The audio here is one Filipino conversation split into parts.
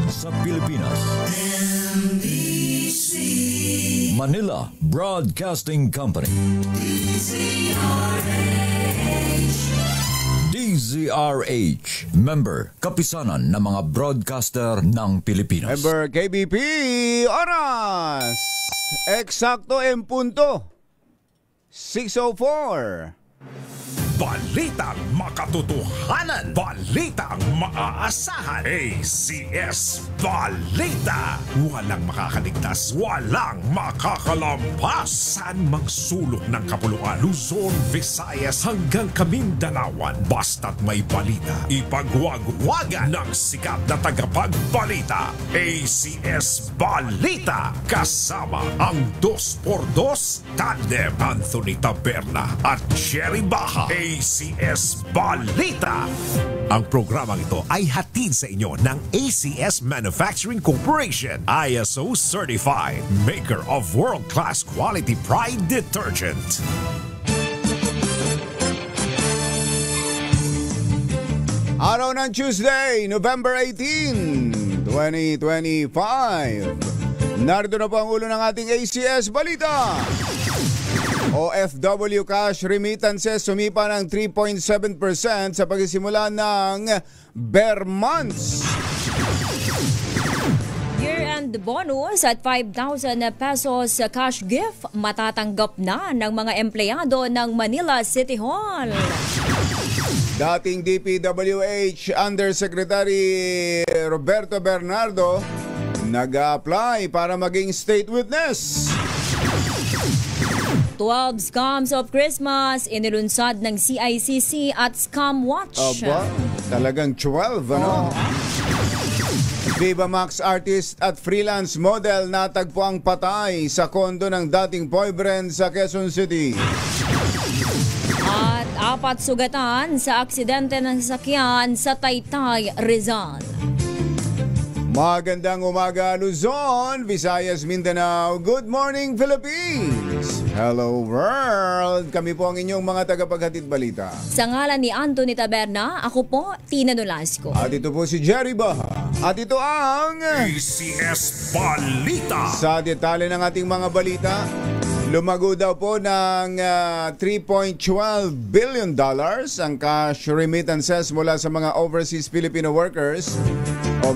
sa Pilipinas. NBC Manila Broadcasting Company. DZRH, member kapisanan ng mga broadcaster ng Pilipinas. Member KBP, oras! Eksakto en punto. 6:04. Balitang makatotohanan, balitang maaasahan. ACS Balita. Walang makakaligtas, walang makakalampas. Saan mang sulok ng kapuluan, Luzon, Visayas hanggang Kamindalawan. Basta't may balita, ipagwagwagan ng sikat na tagapagbalita. ACS Balita. Kasama ang 2x2 tandem Anthony Taberna at Jerry Baha. ACS Balita. Ang programang ito ay hatid sa inyo ng ACS Manufacturing Corporation, ISO certified, maker of world-class quality Pride detergent. Araw ng Tuesday, November 18, 2025. Narito na po ang ulo ng ating ACS Balita. OFW cash remittances sumipa ng 3.7% sa pagsisimula ng bare months. Year-end bonus at 5,000 pesos cash gift matatanggap na ng mga empleyado ng Manila City Hall. Dating DPWH Undersecretary Roberto Bernardo nag-apply para maging state witness. 12 scams of Christmas inilunsad ng CICC at Scam Watch. Aba, talagang 12, ano? Viva Max artist at freelance model natagpo ang patay sa kondo ng dating boyfriend sa Quezon City. At 4 sugatan sa aksidente ng sasakyan sa Taytay, Rizal. Magandang umaga Luzon, Visayas, Mindanao. Good morning Philippines. Hello world. Kami po ang inyong mga tagapaghatid balita. Sa ngalan ni Anthony Taberna, ako po Tina Nolasco. At ito po si Jerry Baha. At ito ang ACS Balita. Sa detalye ng ating mga balita, lumago daw po ng $3.12 billion ang cash remittances mula sa mga overseas Filipino workers o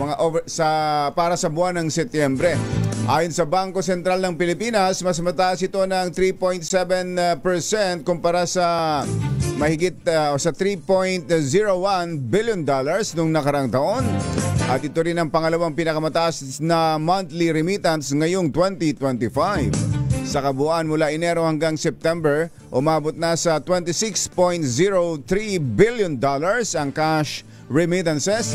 para sa buwan ng Setyembre. Ayon sa Bangko Sentral ng Pilipinas, mas mataas ito ng 3.7% kumpara sa mahigit sa $3.01 billion noong nakarang taon. At ito rin ang pangalawang pinakamataas na monthly remittance ngayong 2025. Sa kabuuan mula Enero hanggang September, umabot na sa $26.03 billion ang cash remittances,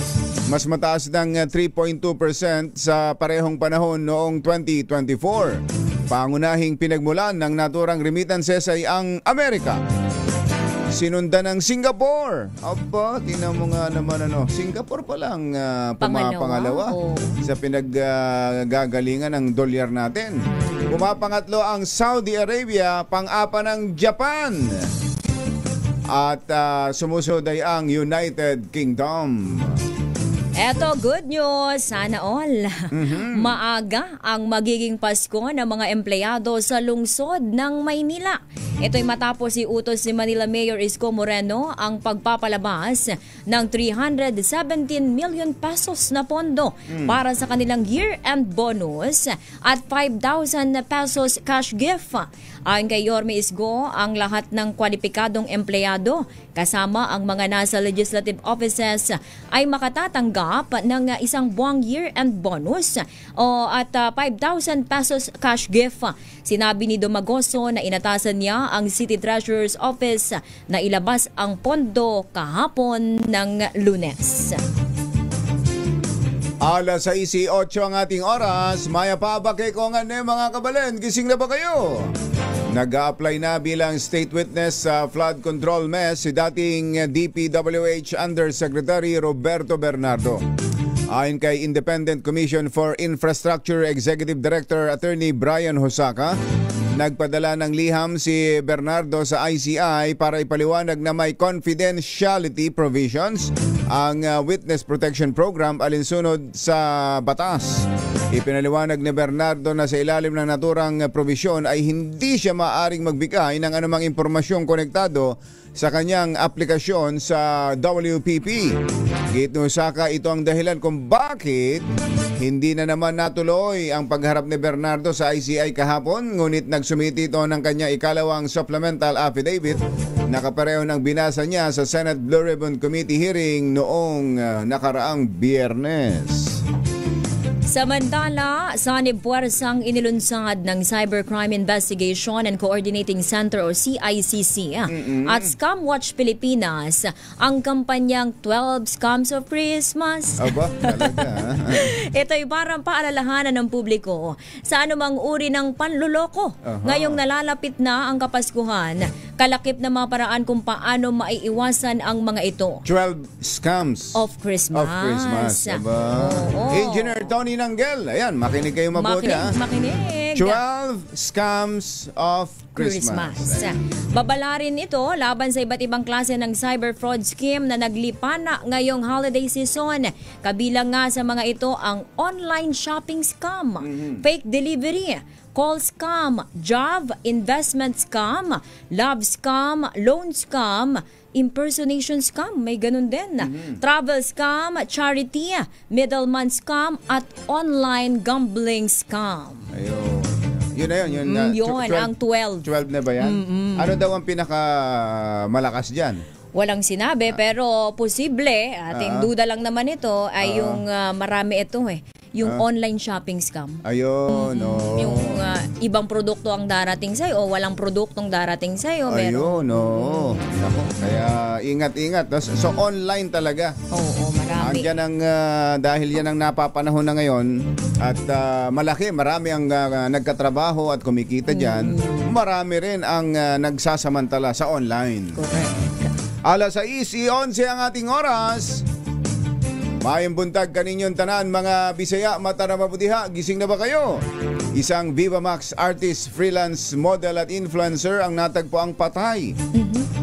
mas mataas ng 3.2% sa parehong panahon noong 2024. Pangunahing pinagmulan ng naturang remittances ay ang Amerika. Sinundan ng Singapore. Aba, tingnan mo nga naman Singapore pa lang pumapangalawa sa pinaggagalingan ng dolyar natin. Pumapangatlo ang Saudi Arabia, pang-apa ng Japan. At sumusunod ay ang United Kingdom. Eto, good news. Sana all. Maaga ang magiging Pasko ng mga empleyado sa lungsod ng Maynila. Ito'y matapos iutos si Manila Mayor Isko Moreno ang pagpapalabas ng 317 million pesos na pondo para sa kanilang year-end bonus at 5,000 pesos cash gift. Ayon kay Yorme Isko, ang lahat ng kwalipikadong empleyado kasama ang mga nasa legislative offices ay makatatanggap ng isang buwang year-end bonus at 5,000 pesos cash gift. Sinabi ni Domagoso na inatasan niya ang City Treasurer's Office na ilabas ang pondo kahapon ng Lunes. Alas 6:08 ang ating oras. Maya pa ba kay Kongan mga kabalen? Gising na ba kayo? Nag-a-apply na bilang state witness sa flood control mess si dating DPWH Undersecretary Roberto Bernardo. Ayon kay Independent Commission for Infrastructure Executive Director Attorney Brian Hosaka, Nagpadala ng liham si Bernardo sa ICI para ipaliwanag na may confidentiality provisions ang Witness Protection Program alinsunod sa batas. Ipinaliwanag ni Bernardo na sa ilalim ng naturang provisyon ay hindi siya maaaring magbigay ng anumang impormasyong konektado sa kanyang aplikasyon sa WPP. Gitinusaka ito ang dahilan kung bakit hindi na naman natuloy ang pagharap ni Bernardo sa ICI kahapon, ngunit nagsumiti ito ng kanyang ikalawang supplemental affidavit na kapareho ng binasa niya sa Senate Blue Ribbon Committee hearing noong nakaraang Biyernes. Samantala, sanib puwersang inilunsad ng Cybercrime Investigation and Coordinating Center o CICC at Scam Watch Pilipinas ang kampanyang 12 Scams of Christmas. Aba, talaga. Ito'y parang paalalahanan ng publiko sa anumang uri ng panluloko. Ngayong nalalapit na ang Kapaskuhan, kalakip na mga paraan kung paano maiiwasan ang mga ito. 12 Scams Of Christmas. Aba. Oo. Engineer Tony Nanggel, ayan, makinig kayo mabuti. Makinig. 12 Scams of Christmas. Babala rin ito laban sa iba't ibang klase ng cyber fraud scheme na naglipana ngayong holiday season. Kabilang nga sa mga ito ang online shopping scam, fake delivery, call scam, job investment scam, love scam, loan scam, impersonation scam, may ganun din. Travel scam, charity, middleman scam, at online gambling scam. Ayun. Yun na yun. Yun, ang 12. 12 na ba yan? Ano daw ang pinakamalakas dyan? Walang sinabi, pero posible, ating duda lang naman ito, ay yung marami ito yung online shopping scam. Ayun, Yung ibang produkto ang darating sa'yo o walang produktong darating sa'yo. Ayun, Ako, kaya ingat-ingat. So online talaga. Oo, marami. Andyan ang, dahil yan ang napapanahon na ngayon at marami ang nagkatrabaho at kumikita dyan. Marami rin ang nagsasamantala sa online. Correct. Alas 6:11 ang ating oras. Mayong buntag kaninyong tanan mga Bisaya, mata na mabutiha, gising na ba kayo? Isang Viva Max artist, freelance model at influencer ang natagpo ang patay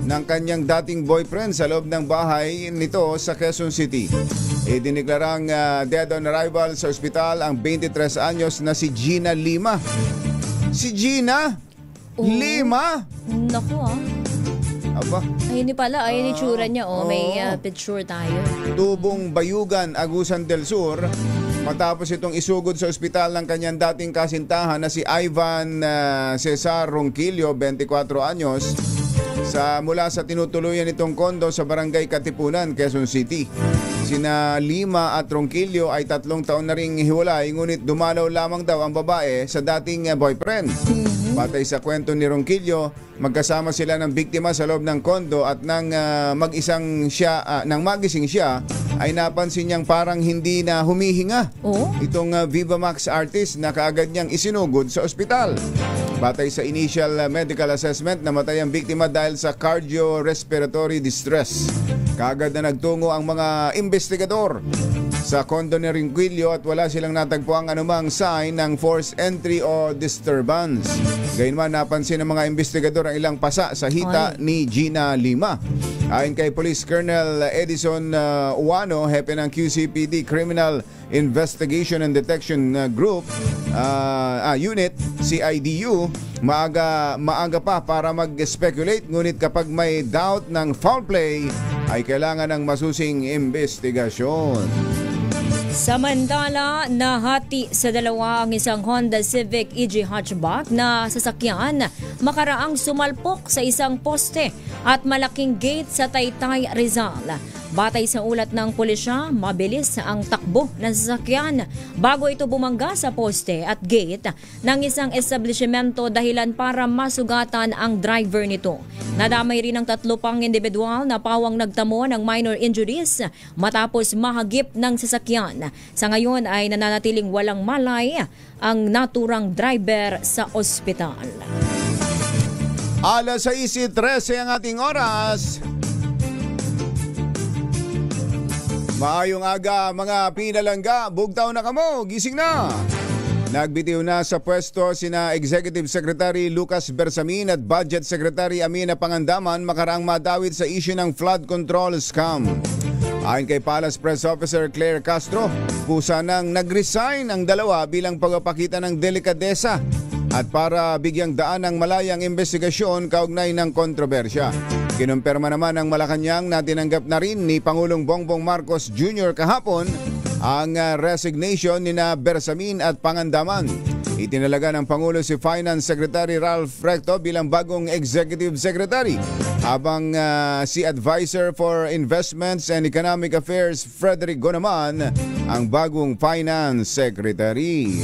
ng kanyang dating boyfriend sa loob ng bahay nito sa Quezon City. Diniklarang dead on arrival sa ospital ang 23 anyos na si Gina Lima. Si Gina? Lima? Naku Aba. Ayun pala, ayun yung tsura niya. May picture tayo. Tubong Bayugan, Agusan del Sur. Matapos itong isugod sa ospital ng kanyang dating kasintahan na si Ivan Cesar Ronquillo, 24 anyos, mula sa tinutuluyan itong kondo sa Barangay Katipunan, Quezon City. Sina Lima at Ronquillo ay 3 taon na ring hiwalay, ngunit dumalaw lamang daw ang babae sa dating boyfriend. Batay sa kwento ni Ronquillo, magkasama sila ng biktima sa loob ng kondo at nang magising siya ay napansin niyang parang hindi na humihinga. Itong Viva Max artist na kaagad niyang isinugod sa ospital. Batay sa initial medical assessment, namatay ang biktima dahil sa cardiorespiratory distress. Kaagad na nagtungo ang mga investigador sa kondo ni Ronquillo at wala silang natagpuang anumang sign ng forced entry o disturbance. Gayunman, napansin ng mga investigador ang ilang pasa sa hita ni Gina Lima. Ayon kay Police Colonel Edison Uwano, hepe ng QCPD Criminal Investigation and Detection Group Unit, CIDU, maaga pa para mag-speculate, ngunit kapag may doubt ng foul play ay kailangan ng masusing investigasyon. Samantala, nahati sa dalawa ang isang Honda Civic EG hatchback na sasakyan makaraang sumalpok sa isang poste at malaking gate sa Taytay, Rizal. Batay sa ulat ng pulisya, mabilis ang takbo ng sasakyan bago ito bumangga sa poste at gate ng isang establishmento, dahilan para masugatan ang driver nito. Nadamay rin ang 3 pang individual na pawang nagtamo ng minor injuries matapos mahagip ng sasakyan. Sa ngayon ay nananatiling walang malay ang naturang driver sa ospital. Alas 6:13 ang ating oras. Maayong aga mga pinalangga, bugtaw na kamo, gising na. Nagbitiw na sa pwesto sina Executive Secretary Lucas Bersamin at Budget Secretary Amina Pangandaman makaraang madawit sa issue ng flood control scam. Ayon kay Palace Press Officer Claire Castro, kusa nang nag-resign ang dalawa bilang pagpapakita ng delikadesa at para bigyang daan ng malayang investigasyon kaugnay ng kontrobersya. Kinumpirma naman ng Malacanang na tinanggap na rin ni Pangulong Bongbong Marcos Jr. kahapon ang resignation ni na Bersamin at Pangandaman. Itinalaga ng Pangulo si Finance Secretary Ralph Recto bilang bagong Executive Secretary, habang si Advisor for Investments and Economic Affairs Frederick Go naman ang bagong Finance Secretary.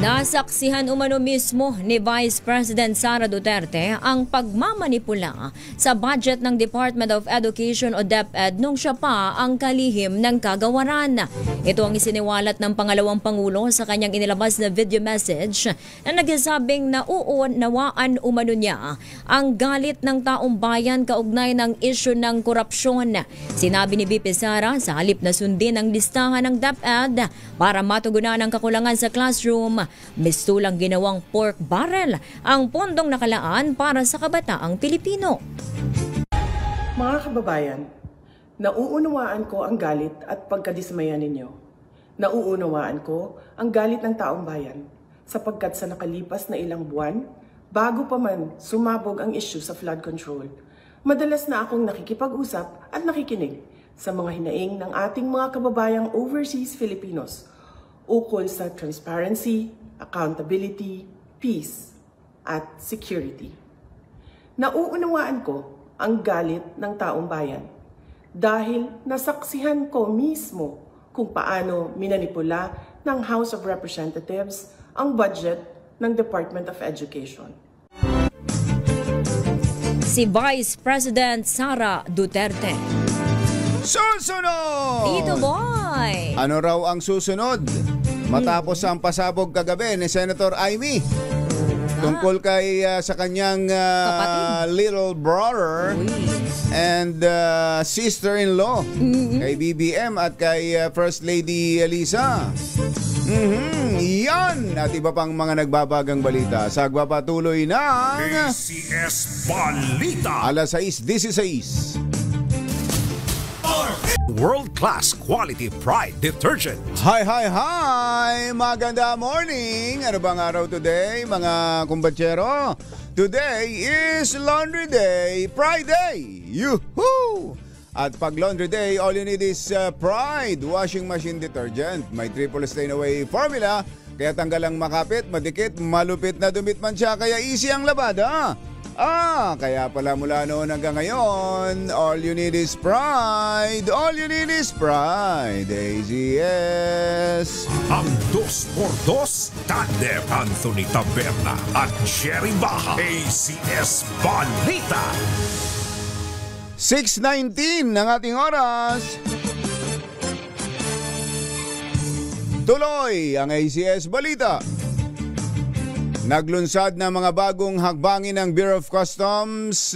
Nasaksihan umano mismo ni Vice President Sara Duterte ang pagmamanipula sa budget ng Department of Education o DepEd nung siya pa ang kalihim ng kagawaran. Ito ang isiniwalat ng pangalawang Pangulo sa kanyang inilabas na video message na nagsasabing nauunawaan umano niya ang galit ng taong bayan kaugnay ng issue ng korupsyon. Sinabi ni VP Sara sa halip na sundin ang listahan ng DepEd para matugunan ang kakulangan sa classroom, mistulang ginawang pork barrel ang pondong nakalaan para sa kabataang Pilipino. Mga kababayan, nauunawaan ko ang galit at pagkadismaya ninyo. Nauunawaan ko ang galit ng taong bayan sapagkat sa nakalipas na ilang buwan, bago pa man sumabog ang issue sa flood control, madalas na akong nakikipag-usap at nakikinig sa mga hinaing ng ating mga kababayang overseas Filipinos ukol sa transparency, accountability, peace, at security. Nauunawaan ko ang galit ng taong bayan dahil nasaksihan ko mismo kung paano minanipula ng House of Representatives ang budget ng Department of Education. Si Vice President Sara Duterte. Susunod! Tito Boy! Ano raw ang susunod? Matapos ang pasabog kagabi ni Senator Amy tungkol kay sa kanyang little brother and sister-in-law kay BBM at kay First Lady Elisa. Yan at iba pang mga nagbabagang balita sa agpapatuloy ng ACS Balita. Alas 6:16. World-class quality Pride detergent. Hi! Maganda morning! Ano bang araw today, mga kumbatsero? Today is Laundry Day, Pride Day! Yuhuu! At pag Laundry Day, all you need is Pride Washing Machine Detergent. May triple stain away formula, kaya tanggal ang makapit, madikit, malupit na dumit man siya, kaya easy ang labada. Kaya pala mula noon hanggang ngayon, all you need is Pride. All you need is Pride. ACS. Ang 2x2, Tandem Anthony Taberna at Sherry Baha. ACS Balita. 6:19 ang ating oras. Tuloy ang ACS Balita. Naglunsad na mga bagong hakbangin ng Bureau of Customs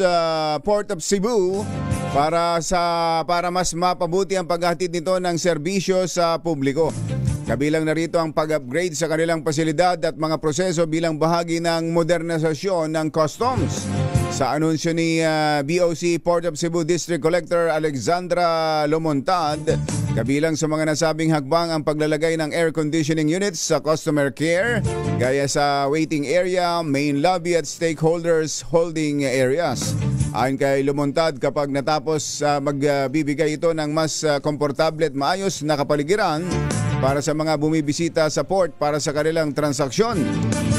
Port of Cebu para mas mapabuti ang paghatid nito ng serbisyo sa publiko. Kabilang na rito ang pag-upgrade sa kanilang pasilidad at mga proseso bilang bahagi ng modernisasyon ng customs. Sa anunsyo ni BOC Port of Cebu District Collector Alexandra Lomontad, kabilang sa mga nasabing hakbang ang paglalagay ng air conditioning units sa customer care, gaya sa waiting area, main lobby at stakeholders holding areas. Ayon kay Lomontad, kapag natapos magbibigay ito ng mas komportable at maayos na kapaligiran para sa mga bumibisita sa port para sa kanilang transaksyon.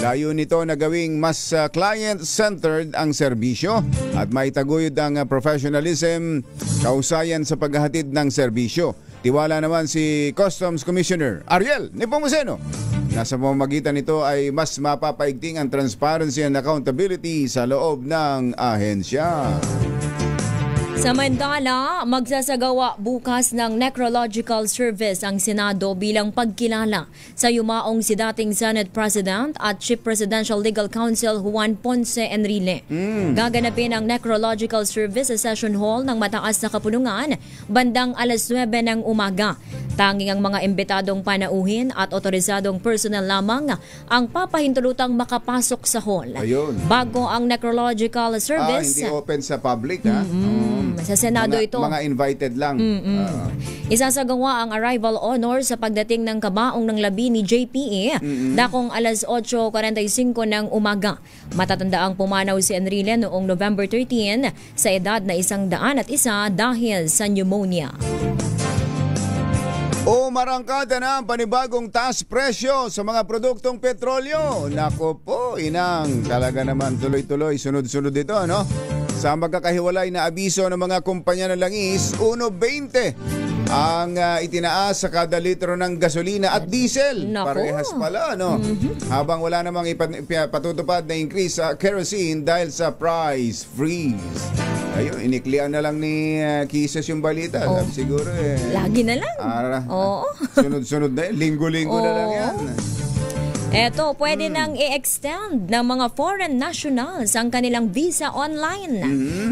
Layo nito na gawing mas client-centered ang serbisyo at maitaguyod ang professionalism, kausayan sa paghahatid ng serbisyo. Tiwala naman si Customs Commissioner Ariel Nepomuceno. Nasa pamamagitan nito ay mas mapapaigting ang transparency and accountability sa loob ng ahensya. Sa Mandala, magsasagawa bukas ng necrological service ang Senado bilang pagkilala sa yumaong si dating Senate President at Chief Presidential Legal Counsel Juan Ponce Enrile. Gaganapin ang necrological service sa Session Hall ng mataas na kapulungan bandang alas 9 ng umaga. Tanging ang mga imbitadong panauhin at otorisadong personal lamang ang papahintulutang makapasok sa hall. Ayun. Bago ang necrological service. Hindi open sa public, ha? Sa Senado ito. Mga invited lang. Isasagawa ang arrival honor sa pagdating ng kabaong ng labi ni JPE dakong alas 8:45 ng umaga. Matatandaang pumanaw si Enrile noong November 13 sa edad na 101 dahil sa pneumonia. Marangkada na ang panibagong taas presyo sa mga produktong petrolyo. Nako po, inang, talaga naman tuloy-tuloy, sunod-sunod ito, no? Sa magkakahiwalay na abiso ng mga kumpanya ng langis, 1.20 ang itinaas sa kada litro ng gasolina at diesel. Naku. Parehas pala, no? Habang wala namang patutupad na increase sa kerosene dahil sa price freeze. Ayun, iniklian na lang ni Kisses yung balita. Siguro Lagi na lang. Oo. Sunod-sunod na yan. Linggo-linggo na lang yan. Eto, pwede nang i-extend ng mga foreign nationals ang kanilang visa online.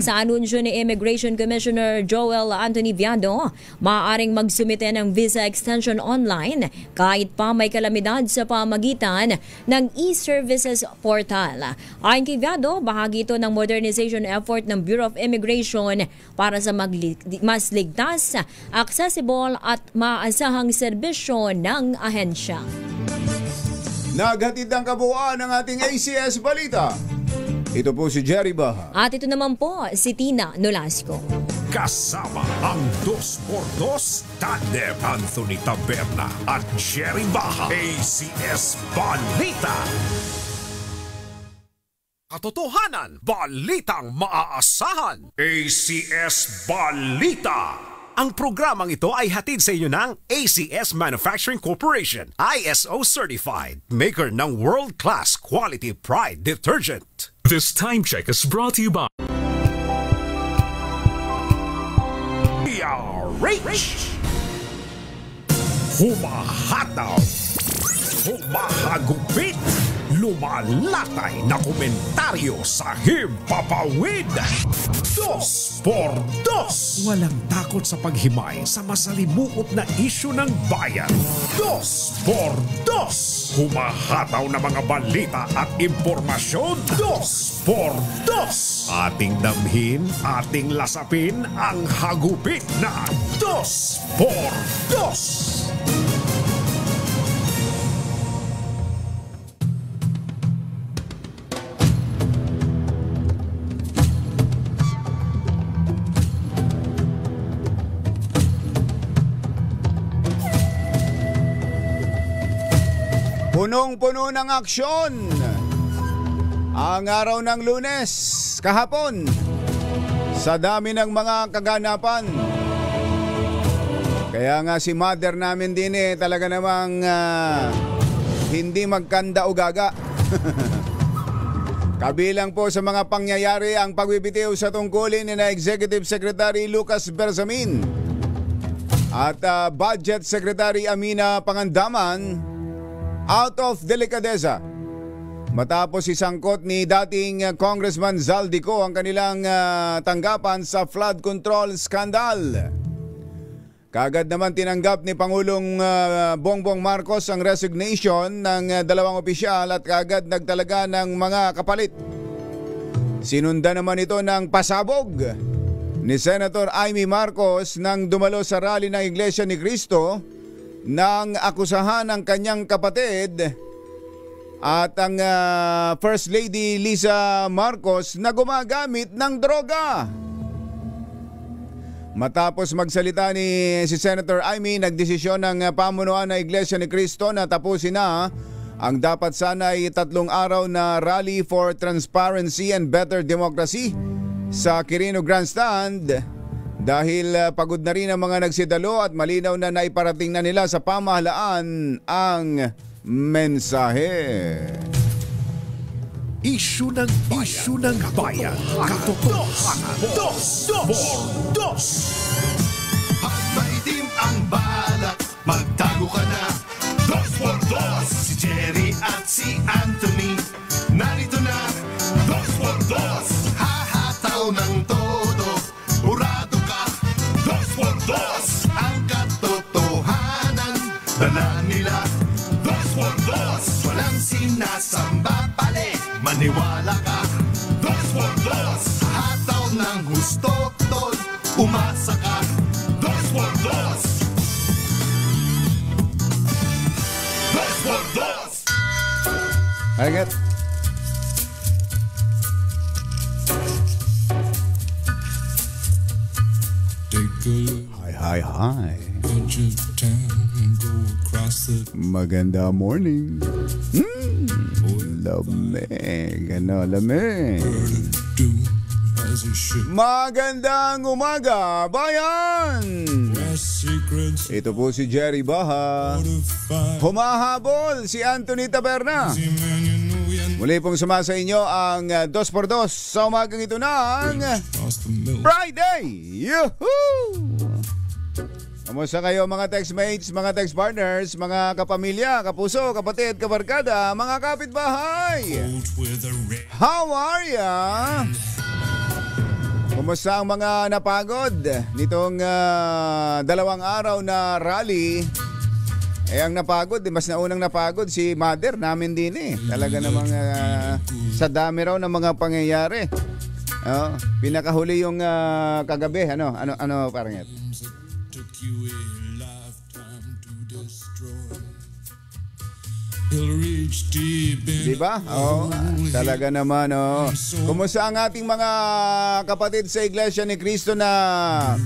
Sa anunsyo ni Immigration Commissioner Joel Anthony Viado, maaaring magsumite ng visa extension online kahit pa may kalamidad sa pamagitan ng e-services portal. Ayon kay Viado, bahagi ito ng modernization effort ng Bureau of Immigration para sa mas ligtas, accessible at maasahang serbisyo ng ahensya. Naghatid ang kabuuan ng ating ACS Balita. Ito po si Jerry Baha. At ito naman po si Tina Nolasco. Kasama ang 2x2 Tandem Anthony Taberna at Jerry Baha. ACS Balita. Katotohanan, balitang maaasahan. ACS Balita. Ang programang ito ay hatid sa inyo ng ACS Manufacturing Corporation, ISO certified, maker ng world-class quality Pride detergent. This time check is brought to you by PRH. Humahataw, humahagupit, lumalatay na komentaryo sa himpapawid. 2x2. Walang takot sa paghimay sa masalimuot na isyu ng bayan. 2x2. Humahataw na mga balita at impormasyon. 2x2. Ating damhin, ating lasapin ang hagupit na 2x2. Punong-puno ng aksyon ang araw ng Lunes kahapon sa dami ng mga kaganapan. Kaya nga si mother namin din talaga namang hindi magkanda o gaga. Kabilang po sa mga pangyayari ang pagbibitiw sa tungkulin ni na Executive Secretary Lucas Bersamin at Budget Secretary Amina Pangandaman out of delikadeza matapos isangkot ni dating Congressman Zaldico ang kanilang tanggapan sa flood control scandal. Kaagad naman tinanggap ni Pangulong Bongbong Marcos ang resignation ng dalawang opisyal at kaagad nagtalaga ng mga kapalit. Sinunda naman ito ng pasabog ni Senator Amy Marcos nang dumalo sa rally ng Iglesia ni Cristo nang akusahan ng kanyang kapatid at ang First Lady Lisa Marcos na gumagamit ng droga. Matapos magsalita ni si Senator Amy, nagdesisyon ng pamunuan ng Iglesia ni Cristo na tapusin na ang dapat sana'y 3 araw na rally for transparency and better democracy sa Quirino Grandstand. Dahil pagod na rin ang mga nagsidalo at malinaw na naiparating na nila sa pamahalaan ang mensahe. Isyu ng bayan. Katotohanan. 2x2. Maitim ang balak, magtago ka na. 2x2. Si Jerry at si Anthony, narito na. 2x2. Hahataw ng todo, urado ka. 2x2. Ang katotohanan. dala nila Dos por dos, walang sinasamba pali. Maniwala ka, dos por dos, hataw ng gusto tol. Umasa ka, dos por dos. Dos por dos. Agad. Hi. Maganda morning. Lamig. Lamig. Magandang umaga, bayan! Ito po si Jerry Baha. Humahabol si Anthony Taberna. Muli pong suma sa inyo ang 2x2 sa umagang ito ng Friday! Yuhuu! Kamusta kayo mga textmates, mga text partners, mga kapamilya, kapuso, kapatid, kabarkada, mga kapitbahay? How are ya? Kumusta ang mga napagod nitong 2 araw na rally? Ang napagod, mas naunang napagod si mother namin din eh. Talaga namang sa dami raw ng mga pangyayari. Pinakahuli yung kagabi, ano parang yan? Diba? Talaga naman. Kumusta ang ating mga kapatid sa Iglesia ni Cristo na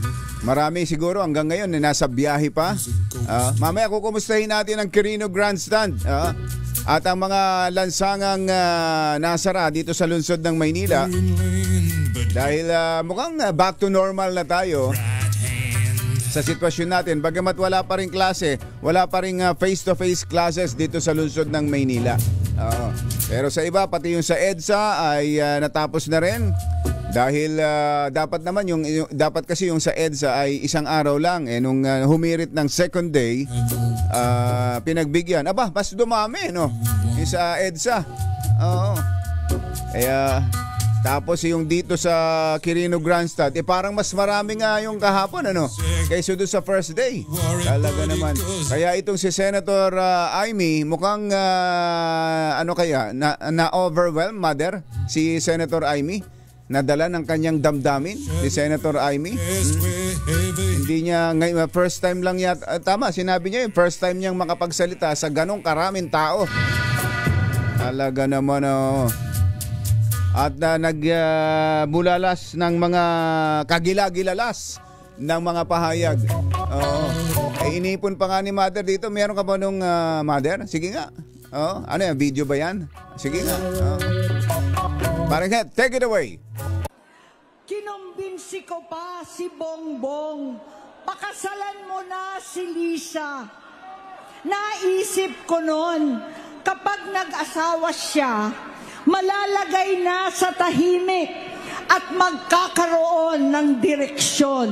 marami siguro hanggang ngayon nasa biyahe pa? Mamaya kukumustahin natin ang Quirino Grandstand at ang mga lansangang nasara dito sa lungsod ng Maynila dahil mukhang back to normal na tayo sa sitwasyon natin, bagamat wala pa rin klase, wala pa rin face-to-face classes dito sa lungsod ng Maynila. Pero sa iba, pati yung sa EDSA ay natapos na rin. Dahil dapat naman dapat kasi yung sa EDSA ay 1 araw lang. Nung humirit ng second day, pinagbigyan. Mas dumami, no? Yung sa EDSA. Tapos yung dito sa Quirino Grandstand, parang mas marami nga yung kahapon, kaysa doon sa first day. Talaga naman. Kaya itong si Senator Amy, mukhang na-overwhelm, mother, si Senator Amy. Nadala ng kanyang damdamin, si Senator Amy. Hindi niya, first time lang yata, tama, sinabi niya yung first time niyang makapagsalita sa ganong karaming tao. Talaga naman, at nagbulalas ng mga kagila-gilalas ng mga pahayag. Inipon pa nga ni mother dito. Meron ka ba nung mother? Sige nga. Ano yan? Video ba yan? Sige nga. Parang take it away. Kinumbinsi ko pa si Bongbong. Pakasalan mo na si Lisa. Naisip ko noon, kapag nag-asawa siya, malalagay na sa tahimik at magkakaroon ng direksyon.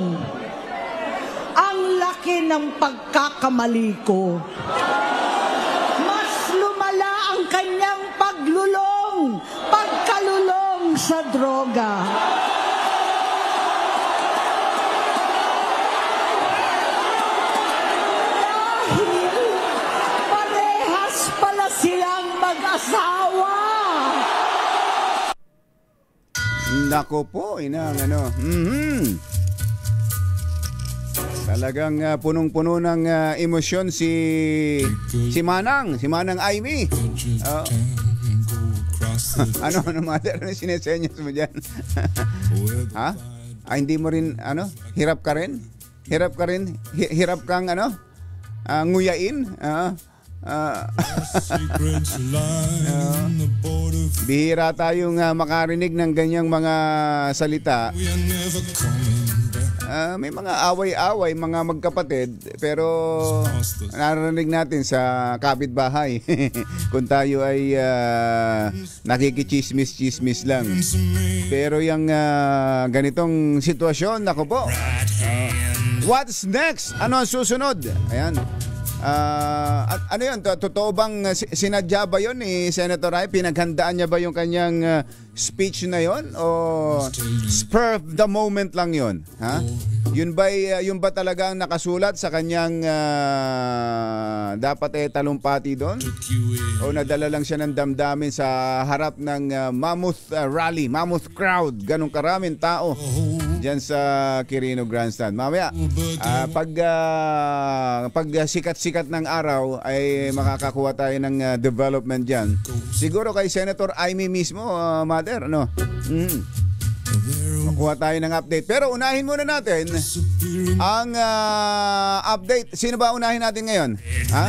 Ang laki ng pagkakamali ko. Mas lumala ang kanyang pagkalulong sa droga. Dahil parehas pala silang mag-asawa. Nako po, inang Talagang punong-puno ng emosyon si Manang Amy. Ano mother, sinesenyas mo dyan? Ha? Hindi mo rin, hirap ka rin? Hirap kang, nguyain? Bihira tayong makarinig ng ganyang mga salita. May mga away-away, mga magkapatid, pero narinig natin sa kapitbahay kung tayo ay nakikichismis-chismis lang. Pero yung ganitong sitwasyon, nako po. What's next? Ano ang susunod? Ayan. Ano yun? Totoo bang sinadya ba yun ni Senator Ay? Pinaghandaan niya ba yung kanyang speech na yun? O spur of the moment lang yun? Ha? Yun ba talaga ang nakasulat sa kanyang dapat talumpati doon? O nadala lang siya ng damdamin sa harap ng mammoth rally, mammoth crowd, ganong karaming tao dyan sa Quirino Grandstand. Mamaya, pag sikat-sikat ng araw ay makakakuha tayo ng development dyan. Siguro kay Senator Amy mismo, Mother, ano? Makuha tayo ng update. Pero unahin muna natin ang update. Sino ba unahin natin ngayon? Ha?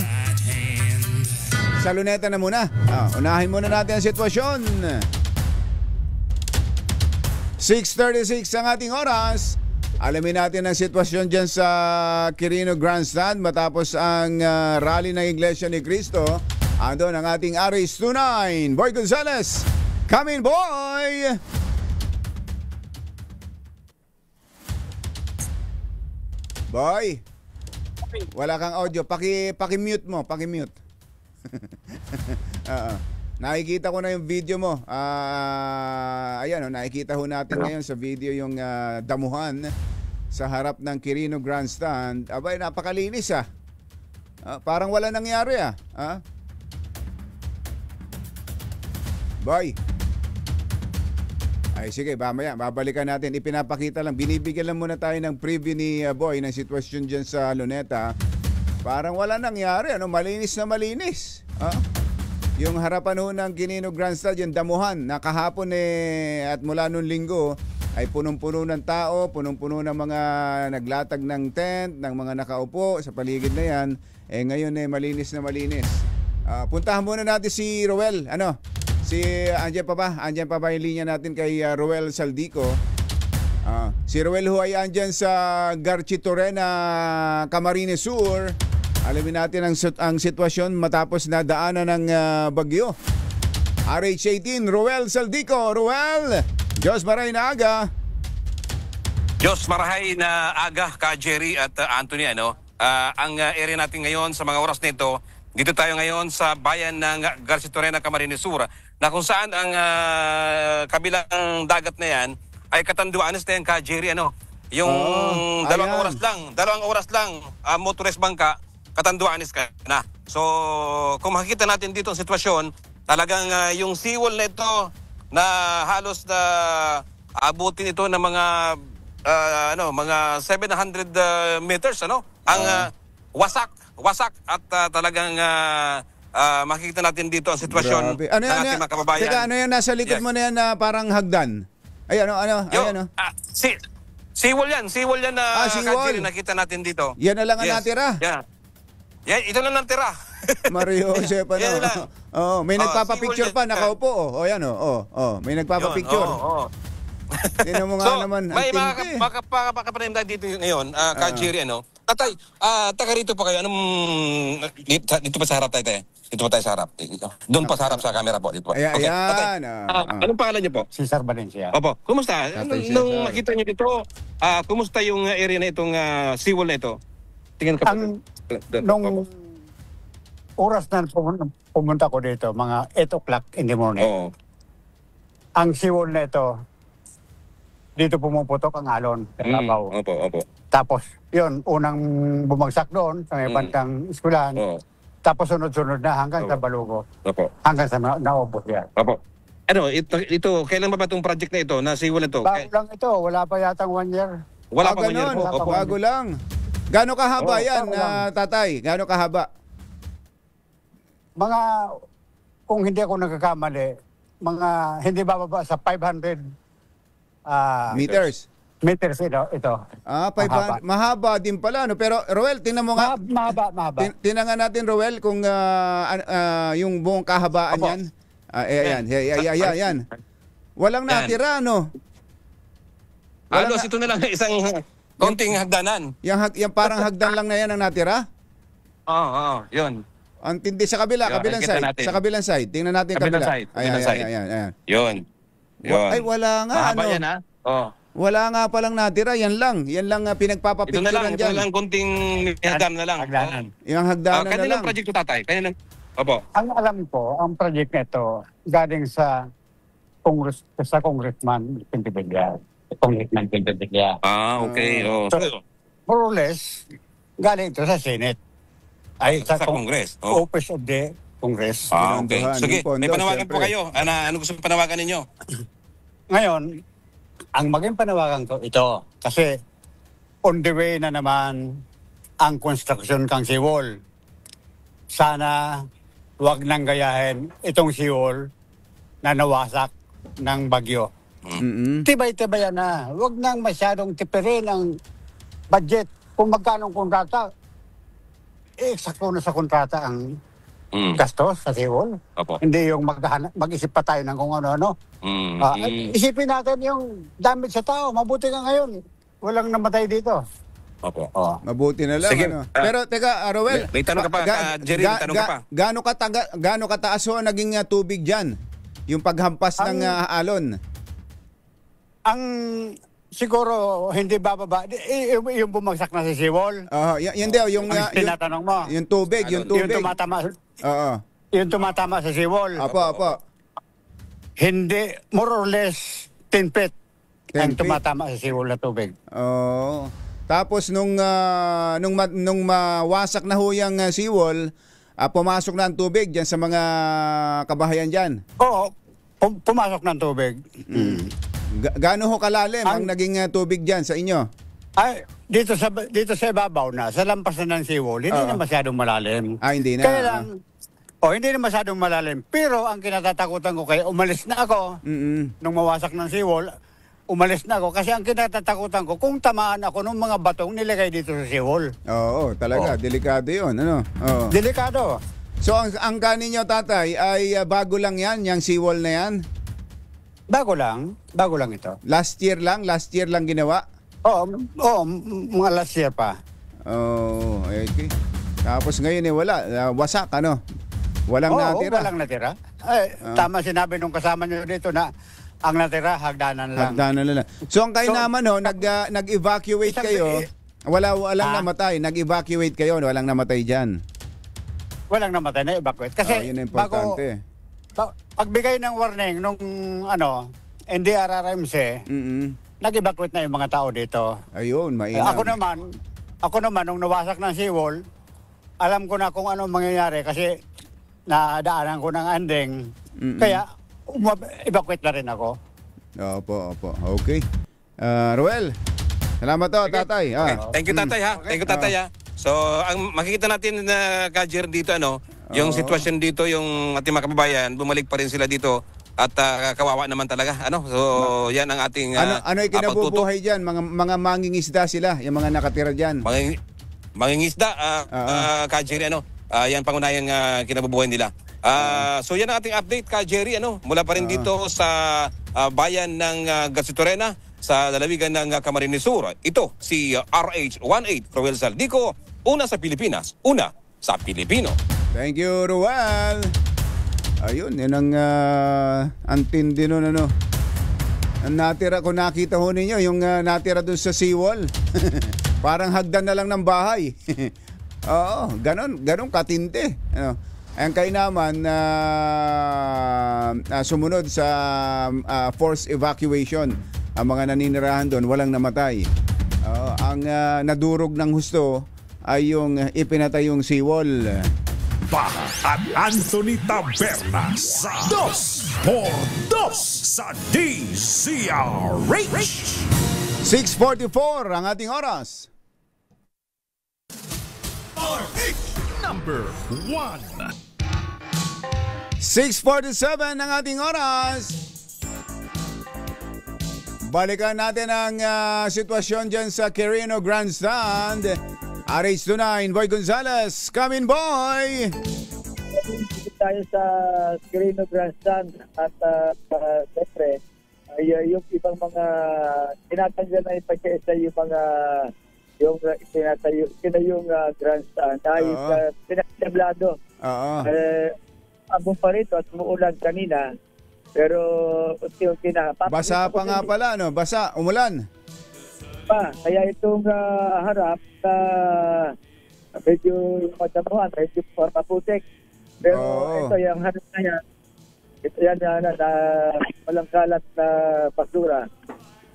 Sa Luneta na muna. Unahin muna natin ang sitwasyon. 6:36 ang ating oras. Alamin natin ang sitwasyon dyan sa Quirino Grandstand matapos ang rally ng Iglesia ni Cristo. Andun ang ating Aris 29, Boy Gonzales. Come in, boy! Boy, wala kang audio. Paki-mute mo, paki-mute. Nakikita ko na yung video mo. Ayan, nakikita ho natin ngayon sa video yung damuhan sa harap ng Quirino Grandstand. Abay, napakalinis parang wala nangyari Boy. Ay sige, mamaya babalikan natin. Ipinapakita lang, binibigyan lang muna tayo ng preview ni Boy ng sitwasyon dyan sa Luneta. Parang wala nangyari, malinis na malinis. Yung harapan ho ng Quirino Grandstand, yung damuhan na kahapon at mula nung linggo ay punong-puno ng tao, punong-puno ng mga naglatag ng tent, ng mga nakaupo sa paligid na yan. Ngayon malinis na malinis. Puntahan muna natin si Roel. Andyan pa ba yung linya natin kay Roel Saldico? Si Roel ho ay andyan sa Garchitorena, Camarines Sur. Alamin natin ang sitwasyon matapos na daanan ng bagyo. RH18, Roel Saldico. Roel, Diyos maray na aga. Diyos marahay na aga ka Jerry at Anthony. Ang area natin ngayon sa mga oras nito, dito tayo ngayon sa bayan ng Garchitorena, Camarines Sur, na kung saan ang kabilang dagat na yan ay Catanduanes na yan ka Jerry. Yung dalawang oras lang motorist bangka, Catanduanes ka na. So kung makikita natin dito ang sitwasyon, talagang yung seawall na ito na halos na abutin ito ng mga mga 700 meters ang wasak at talagang makikita natin dito ang sitwasyon ng ating mga kababayan. Teka, ano yan nasa likod mo na yan na parang hagdan? Seawall yan na seawall. nakita natin dito. Yan na lang ang natira? Yeah, ito lang natira. Mario Josep, may nagpapapicture pa, nakaupo. May nagpapapicture. Tingnan mo nga naman, ang may tindi. makapanayin tayo dito ngayon, Ka-Jerry, Tatay, taga rito pa kayo. Dito pa sa harap tayo. Dito pa tayo sa harap. Doon pa sa harap sa camera po. Dito. Ayan. Tatay, anong pangalan niyo po? Cesar Valencia. Opo, kumusta? Nung makita niyo dito, kumusta yung area na itong seawall na ito? Tingnan ka po. Nung oras na pumunta ko dito, mga 8 o'clock in the morning, ang seawall na ito, dito pumuputok ang alon. Opo. Tapos, yun, unang bumagsak doon sa may bandang eskwelahan. Tapos sunod-sunod na hanggang sa Balugo. Hanggang sa naubos yan. Ito, kailan ba itong project na ito, na seawall na ito? Bago lang ito, wala pa yatang 1 year. Wala pa 1 year po? Bago lang. Gano'ng kahaba yan, tatay? Gano'ng kahaba? Mga, kung hindi ako nagkakamali, mga hindi bababa sa 500 meters. Meters ito. 500. Mahaba din pala. Pero Roel, tingnan mo nga. Mahaba. Tingnan nga natin, Roel, kung yung buong kahabaan yan. Ayan. Walang natira, Halos ito na lang isang konting hagdanan. Yung parang hagdan lang na yan ang natira? Oo, yun. Ang tindi sa kabilang side. Natin. Sa kabilang side. Tingnan natin kabilang kabila. Side. Ayan. Yun. Ay, wala nga. Mahaba yan, Wala nga palang natira, yan lang pinagpapapicturean ito dyan. na lang, kunting hagdan na lang. Hagdanan. Yung hagdanan na lang. Kanilang project to, tatay? Kanilang, opo. Ang alam ko, ang project nito galing sa congressman Pintibiglia. Congressman Pintibiglia. Okay. So, more or less, galing ito sa Senate. Ay, Sa Congress. Oh. Office of the Congress. Okay. Pinondohan, Sige, yung pondo, may panawagan po syempre. kayo. Ano gusto panawagan ninyo? Ngayon, ang maging panawagan ko ito, kasi on the way na naman ang construction kang seawall. Sana wag nang gayahin itong seawall na nawasak ng bagyo. Tibay-tibayan na. Wag nang masyadong tipirin ang budget. Kung magkano ang kontrata, eksakto na sa kontrata ang gastos sa seawall. Opo. Hindi yung mag-isip pa tayo ng kung ano-ano. Isipin natin yung damage sa tao. Mabuti ka ngayon. Walang namatay dito. Opo. Mabuti na lang. Sige. Ano. Pero teka, Roel. May tanong ka pa, Jerry, may tanong ka pa. Gaano kataas ho ang naging tubig dyan? Yung paghampas ng alon? Ang siguro hindi bababa. Yung bumagsak na sa seawall. Yan daw, yung tinatanong mo. yung tubig. Yung tumatama. Oo. Yung tumatama sa seawall. Apo. Hindi, more or less 10 feet 10 ang feet. tumatama sa seawall na tubig. Oo. Tapos nung mawasak na ho yung seawall, pumasok na ang tubig dyan sa mga kabahayan dyan. Oo, pumasok ng tubig. Gaano ho kalalim ang naging tubig dyan sa inyo? Ay, dito sa ibabaw na, sa lampas na ng seawall, hindi na masyadong malalim. Hindi na. Kaya lang, hindi na masyadong malalim. Pero ang kinatatakutan ko kaya umalis na ako nung mawasak ng seawall, umalis na ako kasi ang kinatatakutan ko kung tamaan ako ng mga batong nilagay dito sa seawall. Oo, talaga. Delikado yun. Ano? Oo. Delikado. So ang kanin nyo, tatay, ay bago lang yan, yung seawall na yan? Bago lang ito. Last year lang ginawa? Oo, mga last year pa. Oh, okay. Tapos ngayon wala, wasak ano? Walang natira. Walang natira. Tama sinabi nung kasama nyo dito na ang natira hagdanan lang. Hagdanan lang. So ang kayo naman nag-evacuate kayo. Walang namatay. Nag-evacuate kayo, walang namatay diyan. Walang namatay na evacuate kasi yun ang importante. Pagbigay ng warning nung NDRRMC, nag-evacuate na yung mga tao dito. Ayun, mainam. Ako naman, nung nawasak ng seawall, alam ko na kung ano mangyayari kasi nadaanan ko ng andeng. Kaya, evacuate na rin ako. Opo. Okay. Roel, salamat to, tatay. Okay. Thank you, tatay, ha? Thank you, tatay, ha? So, ang makikita natin na Kajer dito, yung sitwasyon dito, yung ating mga kababayan, bumalik pa rin sila dito at kawawa naman talaga. So, yan ang ating ano ikinabubuhay diyan? Mga mangingisda sila, yung mga nakatira diyan. Mangingisda, Kajer, yan pangunahing kinabubuhay nila. So yan ang ating update, Jerry, mula pa rin dito sa bayan ng Garcitorena sa lalawigan ng Camarines Sur. Ito si RH18 Roel Saldico, una sa Pilipinas, una sa Pilipino. Thank you, Roel. Ayun, yan ang antindi nun, ang natira ko, nakita ho ninyo yung natira dun sa seawall. Parang hagdan na lang ng bahay. Oo, ganon katindi. Ang kayo naman sumunod sa forced evacuation. Ang mga naninirahan doon, walang namatay. Ang nadurog ng husto ay yung ipinatay yung seawall. Baha at Anthony Taberna sa 2x2 sa DZRH. 6:44 ang ating oras. Number 1. 6:47 ang ating oras. Balikan natin ang sitwasyon dyan sa Quirino Grandstand. RH29, Boy Gonzales. Come in, Boy! Tayo sa Quirino Grandstand at siyempre, yung ibang mga tinatanggal na ipagkaisa yung mga yung grandstand ay pinagtablado. Abong pa rito at muulan kanina Pero unti-unti na. Basa pa nga pala, no? Basa, umulan. Kaya itong harap na medyo madamuhan, medyo maputik. Pero ito, yung harap na yan, ito yan na walang kalat na basura.